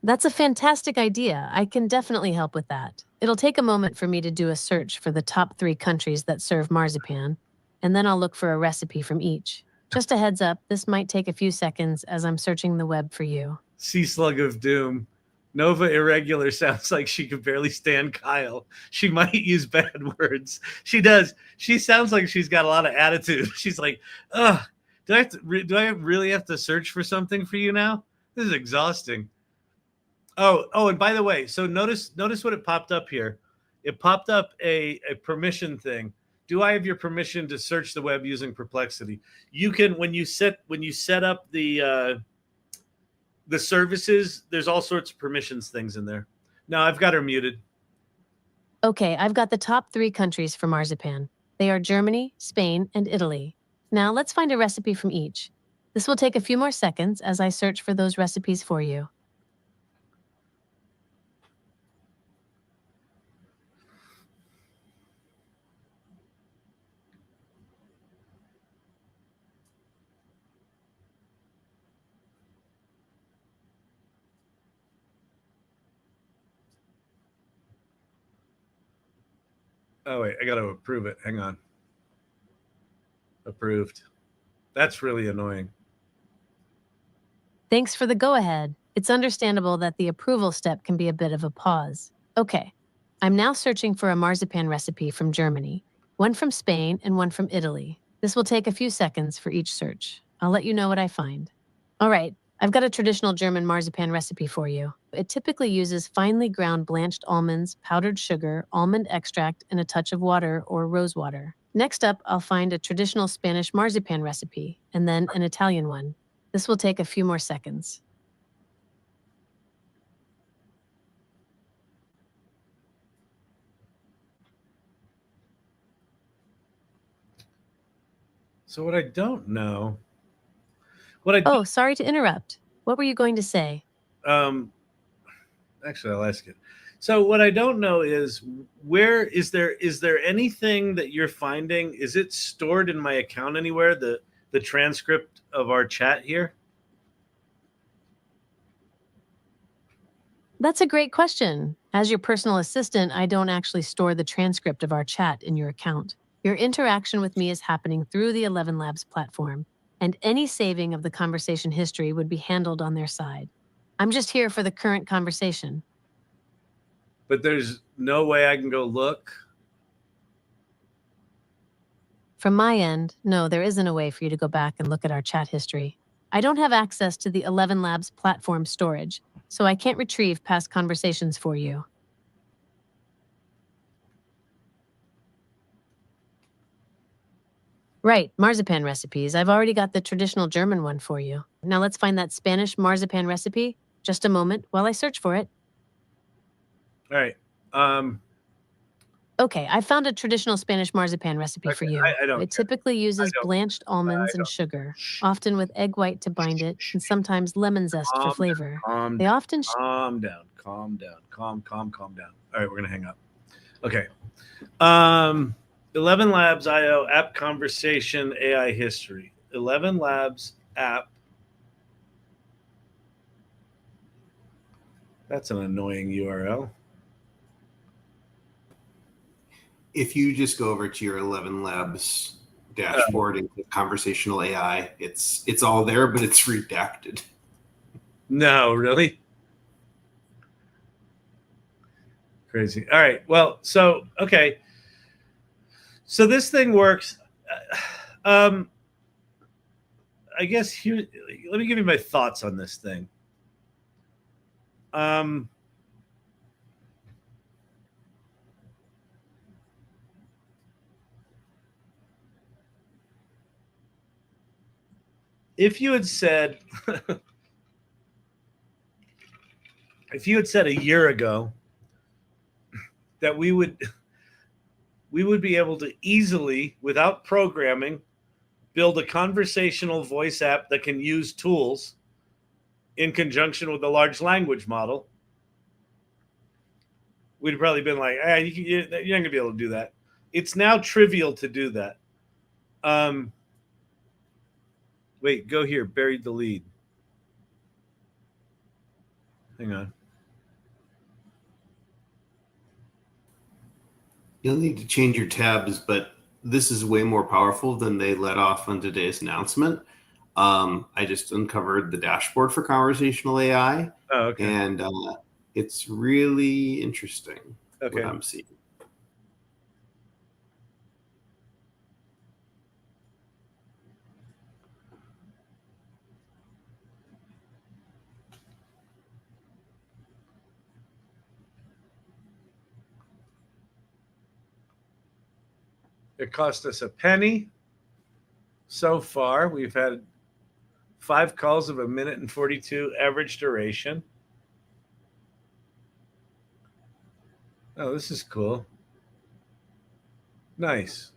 That's a fantastic idea. I can definitely help with that. It'll take a moment for me to do a search for the top 3 countries that serve marzipan, and then I'll look for a recipe from each. Just a heads up, this might take a few seconds as I'm searching the web for you. Sea Slug of Doom. Nova Irregular sounds like she can barely stand Kyle. She might use bad words. She does. She sounds like she's got a lot of attitude. She's like, ugh, do I really have to search for something for you now? This is exhausting. Oh, and by the way, so notice what it popped up here. It popped up a permission thing. Do I have your permission to search the web using Perplexity? You can, when you set up the services, there's all sorts of permissions things in there. No, I've got her muted. Okay, I've got the top 3 countries for marzipan. They are Germany, Spain, and Italy. Now let's find a recipe from each. This will take a few more seconds as I search for those recipes for you. Oh, wait, I got to approve it. Hang on. Approved. That's really annoying. Thanks for the go-ahead. It's understandable that the approval step can be a bit of a pause. Okay, I'm now searching for a marzipan recipe from Germany, one from Spain, and one from Italy. This will take a few seconds for each search. I'll let you know what I find. All right, I've got a traditional German marzipan recipe for you. It typically uses finely ground blanched almonds, powdered sugar, almond extract, and a touch of water or rose water. Next up, I'll find a traditional Spanish marzipan recipe, and then an Italian one. This will take a few more seconds. So what I don't know, Oh, sorry to interrupt. What were you going to say? Actually, I'll ask it. So what I don't know is where is there anything that you're finding? Is it stored in my account anywhere? The transcript of our chat here? That's a great question. As your personal assistant, I don't actually store the transcript of our chat in your account. Your interaction with me is happening through the 11 Labs platform, and any saving of the conversation history would be handled on their side. I'm just here for the current conversation. But there's no way I can go look? From my end, no, there isn't a way for you to go back and look at our chat history. I don't have access to the 11 Labs platform storage, so I can't retrieve past conversations for you. Right, marzipan recipes. I've already got the traditional German one for you. Now let's find that Spanish marzipan recipe. Just a moment while I search for it. All right. Okay, I found a traditional Spanish marzipan recipe for you. It typically uses blanched almonds and sugar, often with egg white to bind it, and sometimes lemon zest for flavor. They often calm down. Calm down. All right, we're gonna hang up. Okay. 11 Labs IO app conversation AI history. 11 Labs app. That's an annoying URL. If you just go over to your 11 Labs dashboard and click conversational AI, it's all there, but it's redacted. No, really? Crazy. All right. Well, so, okay. So this thing works. I guess here, let me give you my thoughts on this thing. If you had said, a year ago that we would be able to easily, without programming, build a conversational voice app that can use tools in conjunction with a large language model, we'd probably been like, you're not going to be able to do that. It's now trivial to do that. Wait, go here. Buried the lead. Hang on. You'll need to change your tabs, but this is way more powerful than they let off on today's announcement. I just uncovered the dashboard for conversational AI. Oh, okay. And it's really interesting what I'm seeing. It cost us a penny so far. We've had 5 calls of 1 minute and 42 average duration. Oh, this is cool. Nice.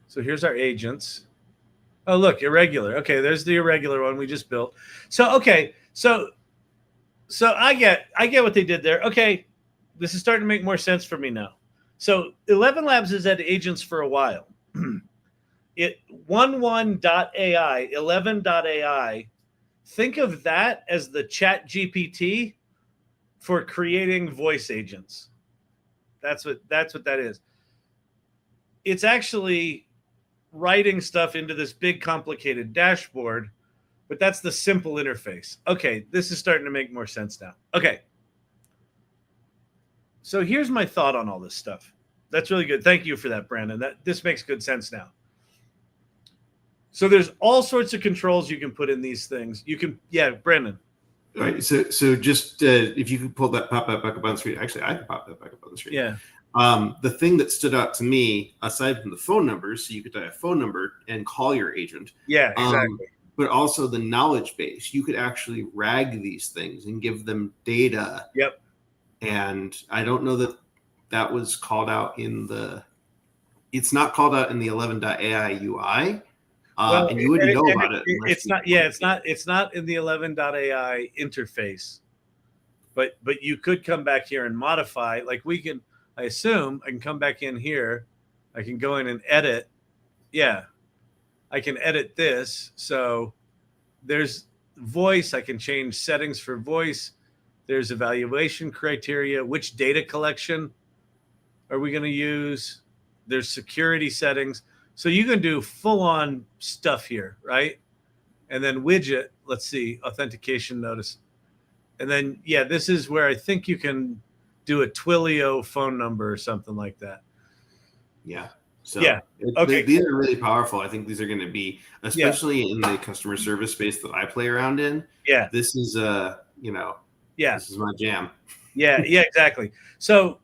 So here's our agents. Oh, look, irregular. Okay, there's the irregular one we just built. So, okay, so I get what they did there. Okay, this is starting to make more sense for me now. So 11 Labs has had agents for a while. 11.ai, 11.ai, think of that as the Chat GPT for creating voice agents. That's what that is. It's actually writing stuff into this big complicated dashboard, but that's the simple interface. Okay, this is starting to make more sense now. Okay. So here's my thought on all this stuff. That's really good. Thank you for that, Brandon. This makes good sense now. So there's all sorts of controls you can put in these things. You can, yeah, Brandon. All right. So just if you could pull that pop that back up on the screen. Actually, I can pop that back up on the screen. Yeah. The thing that stood out to me, aside from the phone numbers, so you could dial a phone number and call your agent. Yeah, exactly. But also the knowledge base. You could actually RAG these things and give them data. Yep. And I don't know that was called out in the. It's not called out in the 11.ai UI. Well, and you wouldn't know about it. It's not. Yeah, it's not in the 11.ai interface. But you could come back here and modify. Like we can, I assume, I can come back in here. I can go in and edit. Yeah, I can edit this. So there's voice. I can change settings for voice. There's evaluation criteria. Which data collection are we going to use? There's security settings. So you can do full-on stuff here, right? And then widget, let's see, authentication notice. And then, yeah, this is where I think you can do a Twilio phone number or something like that. Yeah. So yeah. Okay. These are really powerful. I think these are going to be, especially in the customer service space that I play around in. Yeah. This is this is my jam. Yeah, exactly. So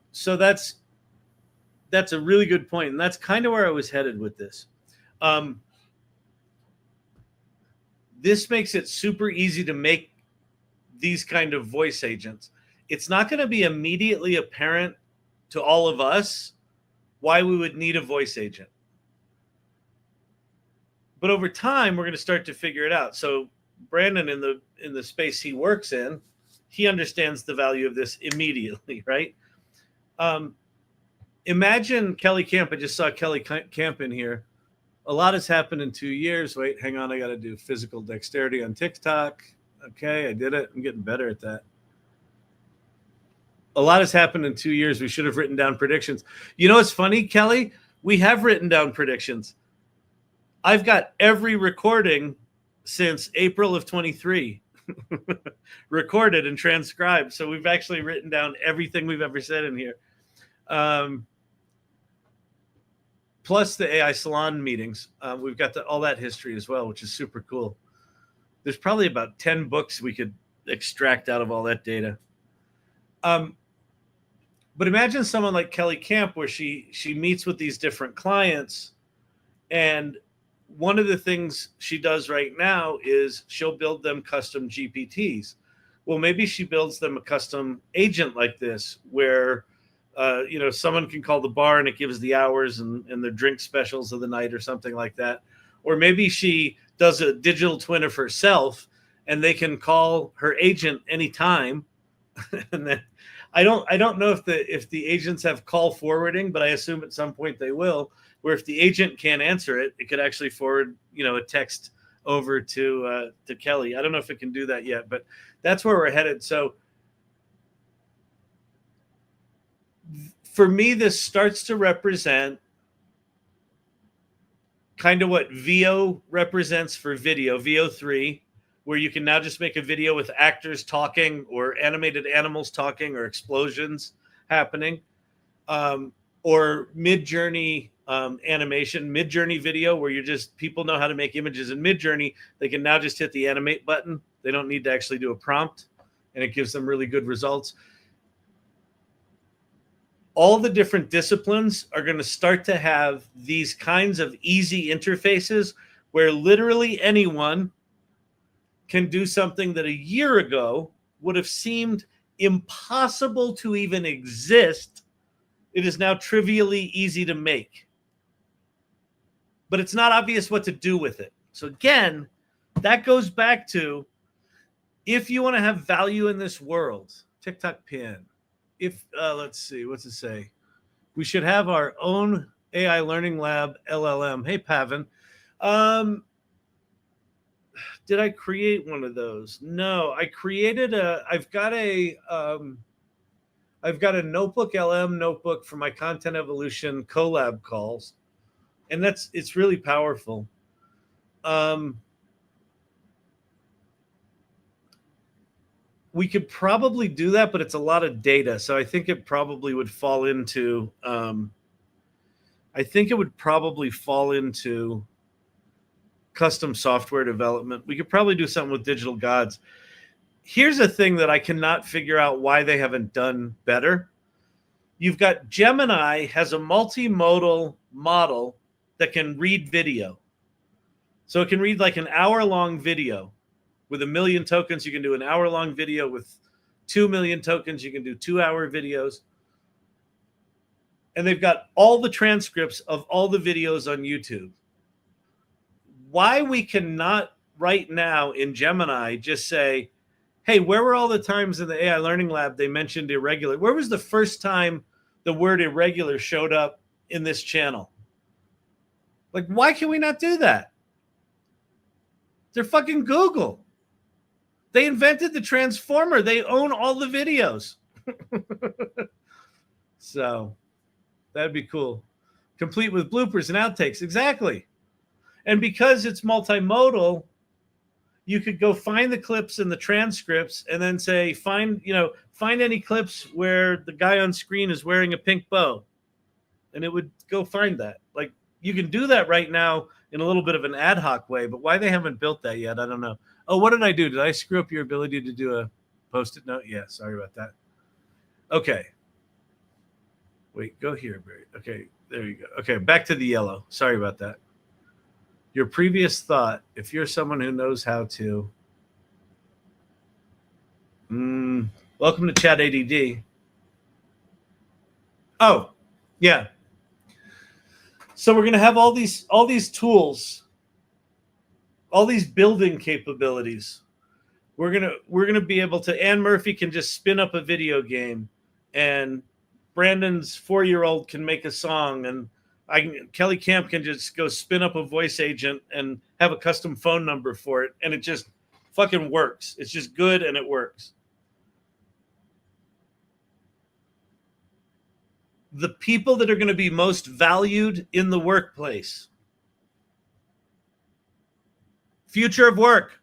that's a really good point, and that's kind of where I was headed with this. This makes it super easy to make these kind of voice agents. It's not going to be immediately apparent to all of us why we would need a voice agent. But over time, we're going to start to figure it out. So Brandon, in the space he works in, he understands the value of this immediately, right? Imagine Kelly Camp. I just saw Kelly Camp in here. A lot has happened in 2 years. Wait, hang on. I got to do physical dexterity on TikTok. Okay, I did it. I'm getting better at that. A lot has happened in 2 years. We should have written down predictions. You know what's funny, Kelly? We have written down predictions. I've got every recording since April of 23 recorded and transcribed. So we've actually written down everything we've ever said in here. Plus the AI Salon meetings. We've got all that history as well, which is super cool. There's probably about 10 books we could extract out of all that data. But imagine someone like Kelly Camp, where she meets with these different clients, and one of the things she does right now is she'll build them custom GPTs. Well, maybe she builds them a custom agent like this, where someone can call the bar and it gives the hours and the drink specials of the night or something like that. Or maybe she does a digital twin of herself and they can call her agent anytime. And then I don't know if the agents have call forwarding, but I assume at some point they will, where if the agent can't answer it, it could actually forward, a text over to Kelly. I don't know if it can do that yet, but that's where we're headed. So for me, this starts to represent kind of what VO represents for video, VO3, where you can now just make a video with actors talking or animated animals talking or explosions happening, or Mid-Journey animation, Mid-Journey video, where you're just, people know how to make images in Mid-Journey. They can now just hit the animate button. They don't need to actually do a prompt, and it gives them really good results. All the different disciplines are going to start to have these kinds of easy interfaces where literally anyone can do something that a year ago would have seemed impossible to even exist. It is now trivially easy to make. But it's not obvious what to do with it. So again, that goes back to, if you want to have value in this world, TikTok pin. If let's see, what's it say? We should have our own AI Learning Lab LLM. Hey, Pavan. Did I create one of those? No, I created I've got a notebook LM notebook for my content evolution collab calls. And it's really powerful. We could probably do that, but it's a lot of data. So I think it probably would fall into, custom software development. We could probably do something with Digital Gods. Here's a thing that I cannot figure out why they haven't done better. You've got Gemini has a multimodal model that can read video. So it can read like an hour-long video. With 1 million tokens, you can do an hour-long video. With 2 million tokens, you can do 2-hour videos. And they've got all the transcripts of all the videos on YouTube. Why we cannot right now in Gemini just say, hey, where were all the times in the AI Learning Lab they mentioned irregular? Where was the first time the word irregular showed up in this channel? Like, why can we not do that? They're fucking Google. They invented the transformer. They own all the videos. So that'd be cool. Complete with bloopers and outtakes. Exactly. And because it's multimodal, you could go find the clips and the transcripts and then say, find any clips where the guy on screen is wearing a pink bow. And it would go find that. Like, you can do that right now in a little bit of an ad hoc way, but why they haven't built that yet, I don't know. Oh, what did I do? Did I screw up your ability to do a Post-it note? Yeah, sorry about that. Okay. Wait, go here, Barry. Okay, there you go. Okay, back to the yellow. Sorry about that. Your previous thought, if you're someone who knows how to. Welcome to Chat ADD. Oh, yeah. So we're going to have all these tools, all these building capabilities. We're gonna be able to. Ann Murphy can just spin up a video game, and Brandon's 4-year-old can make a song, and Kelly Camp can just go spin up a voice agent and have a custom phone number for it, and it just fucking works. It's just good and it works. The people that are going to be most valued in the workplace. Future of work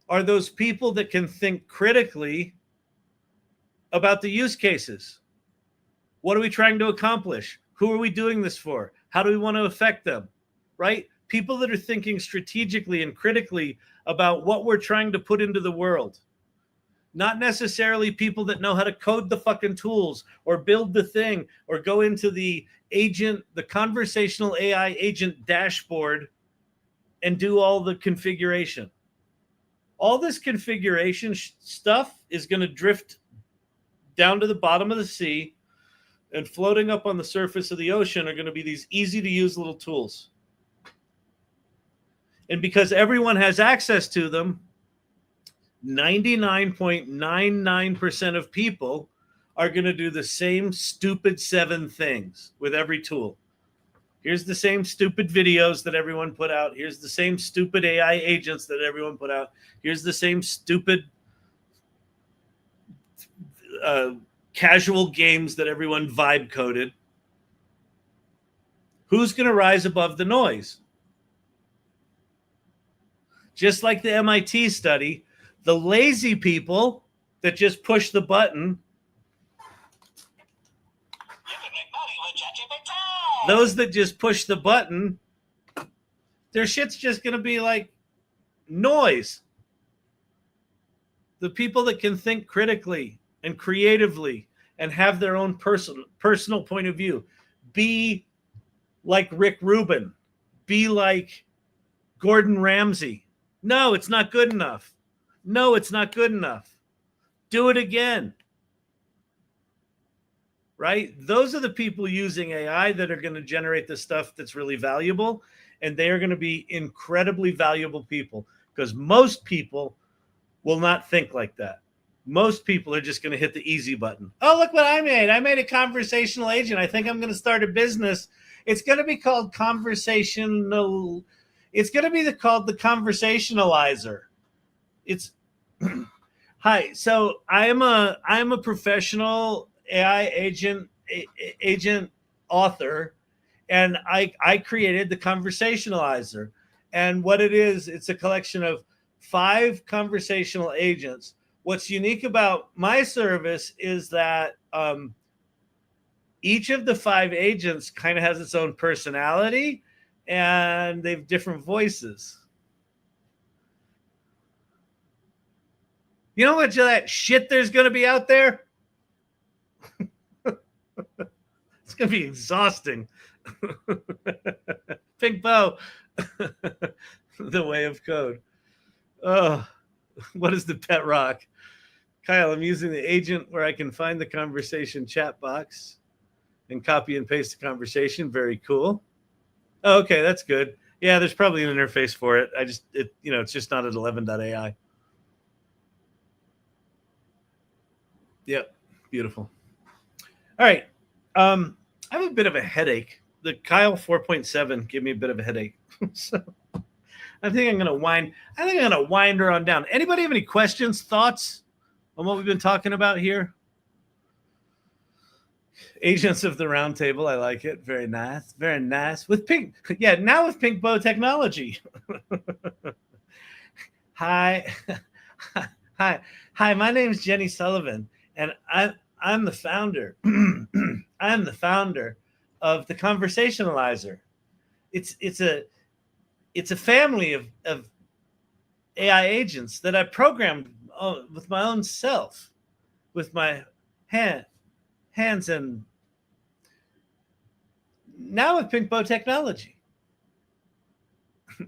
are those people that can think critically about the use cases. What are we trying to accomplish? Who are we doing this for? How do we want to affect them? Right? People that are thinking strategically and critically about what we're trying to put into the world. Not necessarily people that know how to code the fucking tools or build the thing or go into the conversational AI agent dashboard and do all the configuration. All this configuration stuff is going to drift down to the bottom of the sea, and floating up on the surface of the ocean are going to be these easy to use little tools. And because everyone has access to them, 99.99% of people are going to do the same stupid 7 things with every tool. Here's the same stupid videos that everyone put out. Here's the same stupid AI agents that everyone put out. Here's the same stupid casual games that everyone vibe coded. Who's going to rise above the noise? Just like the MIT study, the lazy people that just push the button, those that just push the button, their shit's just going to be like noise. The people that can think critically and creatively and have their own personal point of view, be like Rick Rubin, be like Gordon Ramsay. No, it's not good enough. No, it's not good enough. Do it again. Right? Those are the people using AI that are going to generate the stuff that's really valuable. And they are going to be incredibly valuable people, because most people will not think like that. Most people are just going to hit the easy button. Oh, look what I made. I made a conversational agent. I think I'm going to start a business. It's going to be called conversational. It's going to be called the conversationalizer. It's hi. So I'm a professional AI agent author, and I created the conversationalizer. And what it is, it's a collection of 5 conversational agents. What's unique about my service is that each of the 5 agents kind of has its own personality, and they have different voices. You know how much of that shit there's going to be out there? It's going to be exhausting. Pink Bow, the way of code. Oh, what is the pet rock? Kyle, I'm using the agent where I can find the conversation chat box and copy and paste the conversation. Very cool. Oh, okay, that's good. Yeah, there's probably an interface for it. It's just not at 11.ai. Yep, beautiful. All right. I have a bit of a headache. The Kyle 4.7 gave me a bit of a headache. So I think I'm gonna wind her on down. Anybody have any questions, thoughts on what we've been talking about here? Agents of the round table, I like it. Very nice, very nice. With pink, yeah, now with Pink Bow technology. Hi, my name's Jenny Sullivan, and I'm the founder. I'm the founder of the Conversationalizer. It's a family of AI agents that I programmed with my own self, with my hands, and now with Pink Bow technology.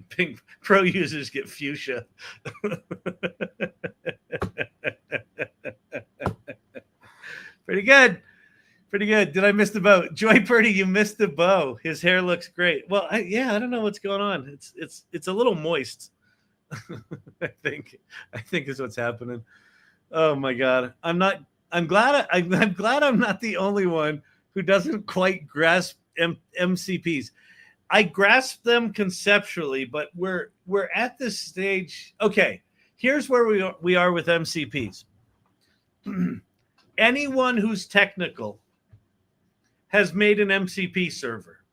Pink Pro users get fuchsia. Pretty good. Pretty good. Did I miss the bow? Joy Purdy, you missed the bow. His hair looks great. Well, I don't know what's going on. It's a little moist. I think is what's happening. Oh my God. I'm glad I'm not the only one who doesn't quite grasp MCPs. I grasp them conceptually, but we're at this stage. Okay, here's where we are with MCPs. Anyone who's technical has made an MCP server.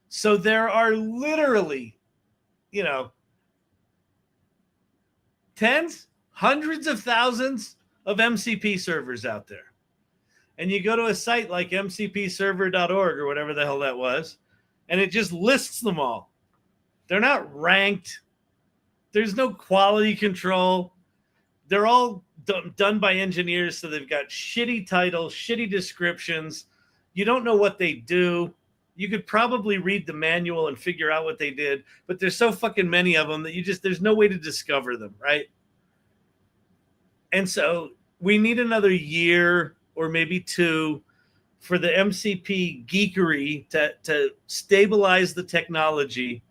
So there are literally, tens, hundreds of thousands of MCP servers out there. And you go to a site like mcpserver.org or whatever the hell that was, and it just lists them all. They're not ranked. There's no quality control. They're all done by engineers, so they've got shitty titles, shitty descriptions. You don't know what they do. You could probably read the manual and figure out what they did, but there's so fucking many of them that there's no way to discover them, right? And so we need another year or maybe 2 for the MCP geekery to stabilize the technology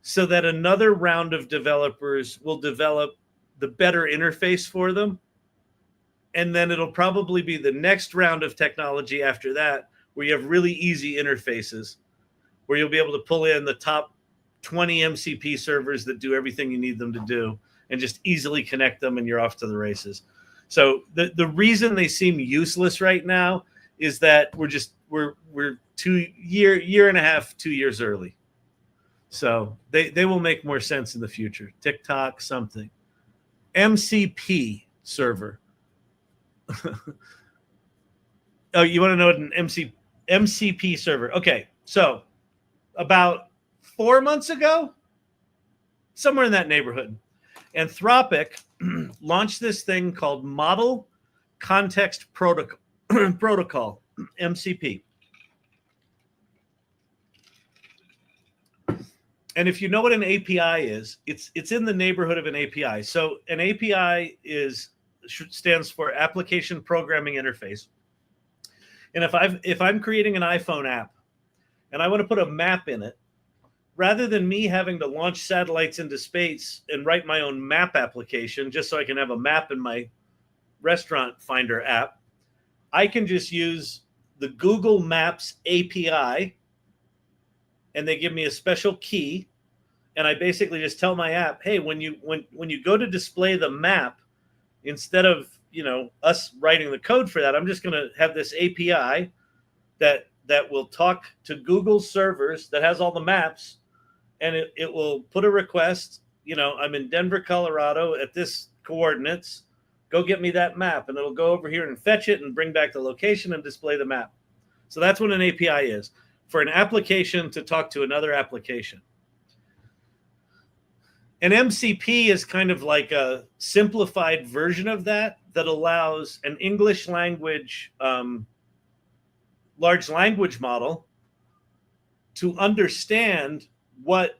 so that another round of developers will develop the better interface for them. And then it'll probably be the next round of technology after that where you have really easy interfaces, where you'll be able to pull in the top 20 MCP servers that do everything you need them to do and just easily connect them, and you're off to the races. So the reason they seem useless right now is that we're 2 year and a half, 2 years early. So they will make more sense in the future. TikTok, something. MCP server. Oh, you want to know what an MCP server? Okay, so about 4 months ago, somewhere in that neighborhood, Anthropic launched this thing called Model Context Protocol, MCP. And if you know what an API is, it's in the neighborhood of an API. So an API stands for Application Programming Interface. And if I'm creating an iPhone app and I want to put a map in it, rather than me having to launch satellites into space and write my own map application just so I can have a map in my restaurant finder app, I can just use the Google Maps API, and they give me a special key, and I basically just tell my app, hey, when you go to display the map, instead of us writing the code for that, I'm just going to have this API that will talk to Google servers that has all the maps, and it will put a request. I'm in Denver, Colorado at this coordinates. Go get me that map, and it'll go over here and fetch it and bring back the location and display the map. So that's what an API is, for an application to talk to another application. An MCP is kind of like a simplified version of that allows an English language large language model to understand what,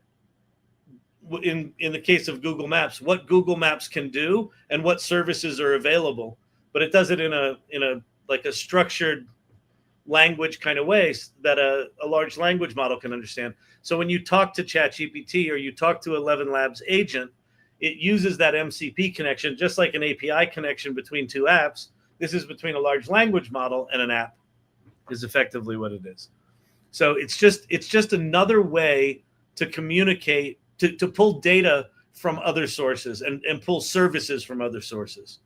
in the case of Google Maps, what Google Maps can do and what services are available. But it does it in a like a structured language kind of way that a large language model can understand. So when you talk to Chat GPT or you talk to 11 Labs agent, it uses that MCP connection, just like an API connection between two apps. This is between a large language model and an app, is effectively what it is. So it's just another way to communicate, to pull data from other sources and pull services from other sources.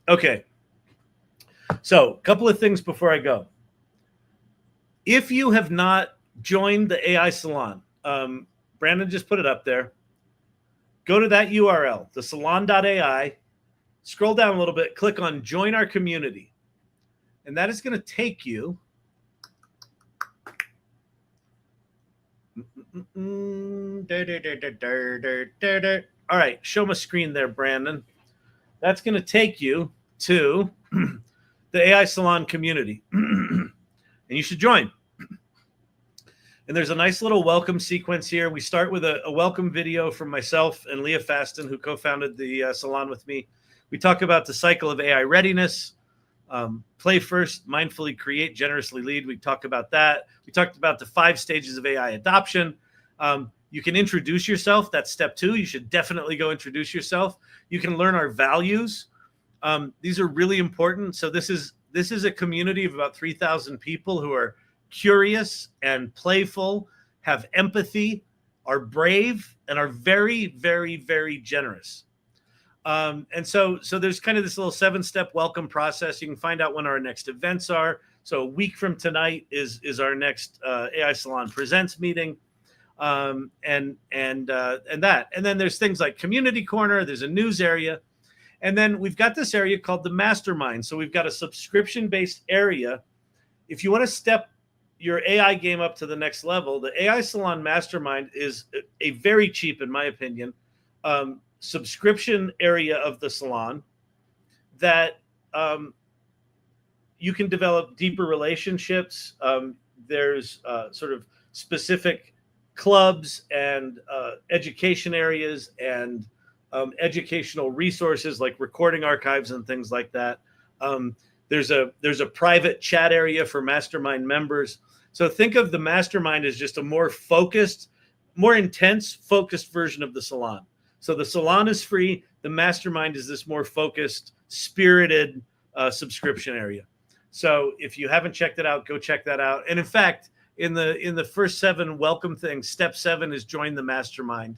Okay. So a couple of things before I go. If you have not joined the AI Salon, Brandon just put it up there. Go to that URL, the salon.ai, scroll down a little bit, click on Join Our Community. And that is going to take you all right, show my screen there, Brandon. That's going to take you to the AI Salon community. And you should join. And there's a nice little welcome sequence here. We start with a welcome video from myself and Leah Faston, who co-founded the Salon with me. We talk about the cycle of AI readiness. Play first, mindfully create, generously lead. We talked about that. We talked about the 5 stages of AI adoption. You can introduce yourself. That's step 2. You should definitely go introduce yourself. You can learn our values. These are really important. So this is a community of about 3,000 people who are curious and playful, have empathy, are brave, and are very, very, very generous. And so there's kind of this little 7-step welcome process. You can find out when our next events are. So a week from tonight is our next AI Salon Presents meeting, and that. And then there's things like Community Corner. There's a news area, and then we've got this area called the Mastermind. So we've got a subscription-based area. If you want to step your AI game up to the next level, the AI Salon Mastermind is a very cheap, in my opinion, subscription area of the salon that you can develop deeper relationships. There's sort of specific clubs and education areas and educational resources like recording archives and things like that. There's a private chat area for mastermind members. So think of the mastermind as just a more focused, more intense, focused version of the salon. So the salon is free. The mastermind is this more focused, spirited subscription area. So if you haven't checked it out, go check that out. And in fact, in the first 7 welcome things, step 7 is join the mastermind.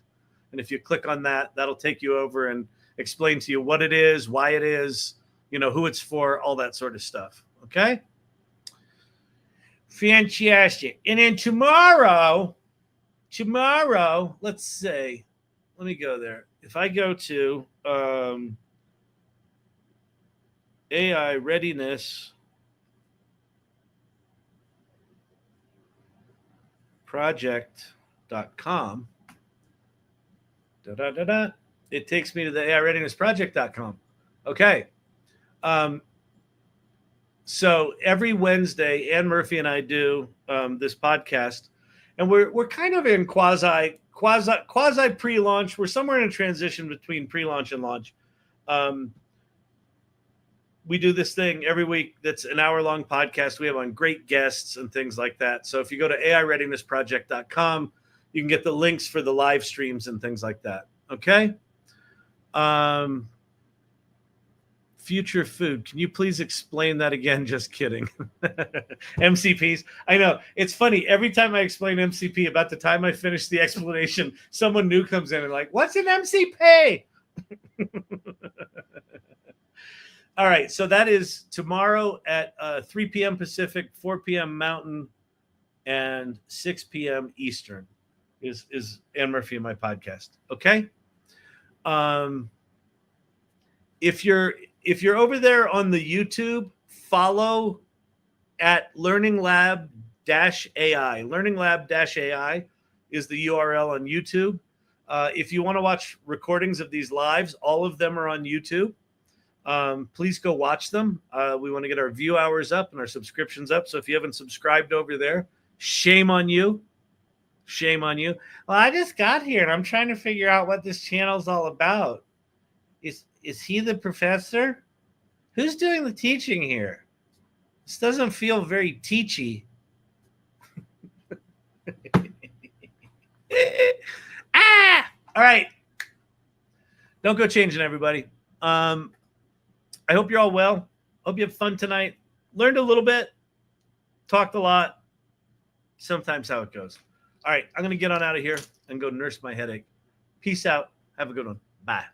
And if you click on that, that'll take you over. And explain to you what it is, why it is, who it's for, all that sort of stuff. Okay? Fantastic. And then tomorrow, let's see. Let me go there. If I go to AI Readiness Project.com, it takes me to the AI Readiness Project.com. Okay. So every Wednesday, Ann Murphy and I do this podcast, and we're kind of in quasi pre-launch. We're somewhere in a transition between pre-launch and launch. We do this thing every week that's an hour-long podcast. We have on great guests and things like that. So if you go to AIReadinessProject.com, you can get the links for the live streams and things like that. Okay? Future food. Can you please explain that again? Just kidding. MCPs. I know. It's funny. Every time I explain MCP, about the time I finish the explanation, someone new comes in and like, what's an MCP? All right, so that is tomorrow at 3 p.m. Pacific, 4 p.m. Mountain, and 6 p.m. Eastern is Ann Murphy and my podcast. Okay. If you're over there on the YouTube, follow at Learning Lab -AI. Learning Lab -AI is the URL on YouTube. If you want to watch recordings of these lives, all of them are on YouTube. Please go watch them. We want to get our view hours up and our subscriptions up. So if you haven't subscribed over there, shame on you. Shame on you. Well, I just got here and I'm trying to figure out what this channel's all about. Is he the professor? Who's doing the teaching here? This doesn't feel very teachy. All right. Don't go changing, everybody. I hope you're all well. Hope you have fun tonight. Learned a little bit. Talked a lot. Sometimes how it goes. All right. I'm going to get on out of here and go nurse my headache. Peace out. Have a good one. Bye.